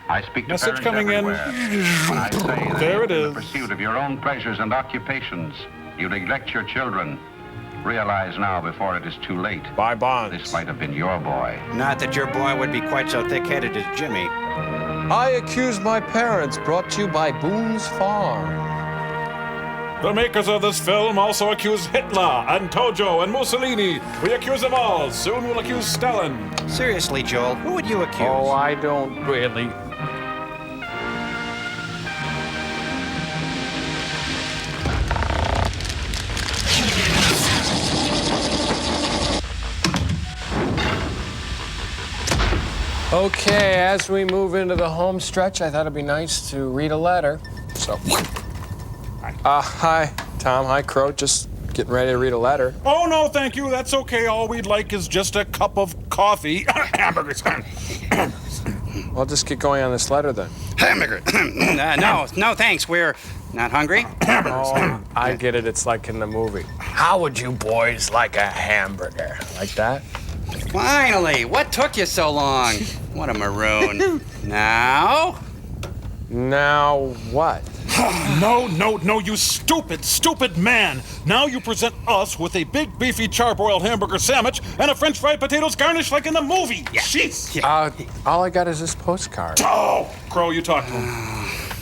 I speak to Message parents coming in. everywhere when I say that There it in is. the pursuit of your own pleasures and occupations, you neglect your children. Realize now before it is too late. Bye, Bonds. This might have been your boy. Not that your boy would be quite so thick-headed as Jimmy. I accuse my parents, brought to you by Boone's Farm. The makers of this film also accuse Hitler and Tojo and Mussolini. We accuse them all. Soon we'll accuse Stalin. Seriously, Joel, who would you accuse? Oh, I don't really. Okay, as we move into the home stretch, I thought it'd be nice to read a letter. So, hi, Tom. Hi, Crow. Just getting ready to read a letter. Oh, no, thank you. That's okay. All we'd like is just a cup of coffee. Hamburgers. I'll just get going on this letter then. Hamburger. No, thanks. We're not hungry. Oh, I get it. It's like in the movie. How would you boys like a hamburger? Like that? Finally! What took you so long? What a maroon. Now? Now what? No, you stupid man. Now you present us with a big, beefy, charbroiled hamburger sandwich and a french fried potatoes garnished like in the movie. Jeez. All I got is this postcard. Oh, Crow, you talk to him.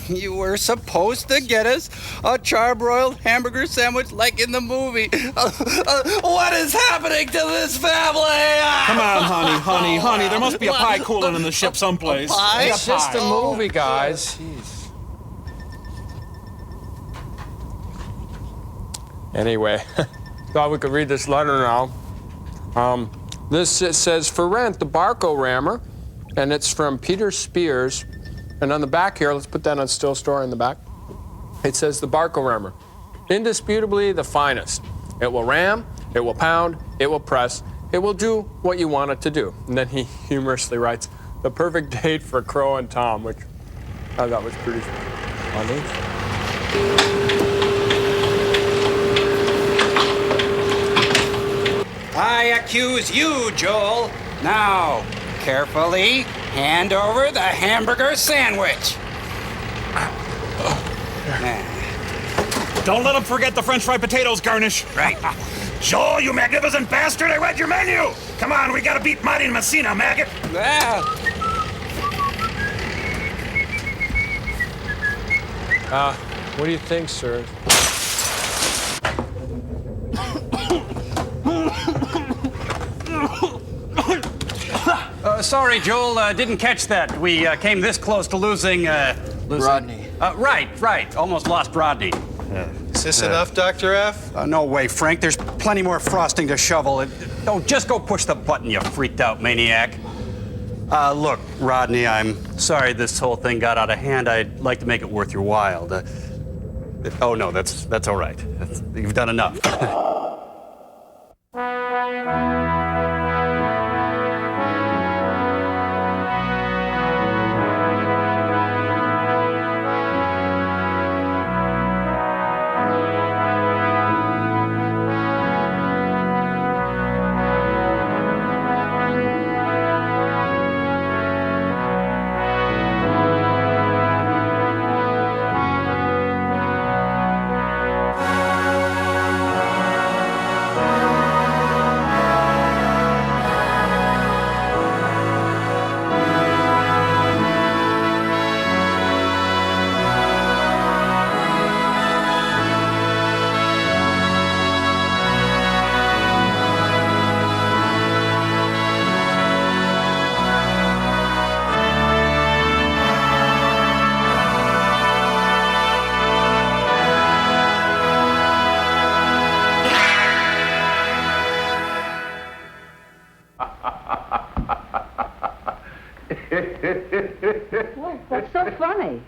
You were supposed to get us a charbroiled hamburger sandwich like in the movie. What is happening to this family? Come on, honey. There must be a pie cooling in the ship someplace. It's just a movie, guys. Jeez. Anyway, thought we could read this letter now. This says, for rent, the Barco Rammer, and it's from Peter Spears. And on the back here, let's put that on still story in the back. It says the Barco Rammer, indisputably the finest. It will ram, it will pound, it will press, It will do what you want it to do. And then he humorously writes, the perfect date for Crow and Tom, which I thought was pretty funny. I accuse you, Joel. Now, carefully hand over the hamburger sandwich. Don't let him forget the French fried potatoes garnish. Right. Joel, you magnificent bastard, I read your menu. Come on, we gotta beat Marty and Messina, maggot. What do you think, sir? Sorry, Joel, didn't catch that. We came this close to losing... Rodney. Right. Almost lost Rodney. Is this enough, Dr. F? No way, Frank. There's plenty more frosting to shovel. Oh, just go push the button, you freaked out maniac. Look, Rodney, I'm sorry this whole thing got out of hand. I'd like to make it worth your while. Oh, no, that's all right. You've done enough. What's so funny?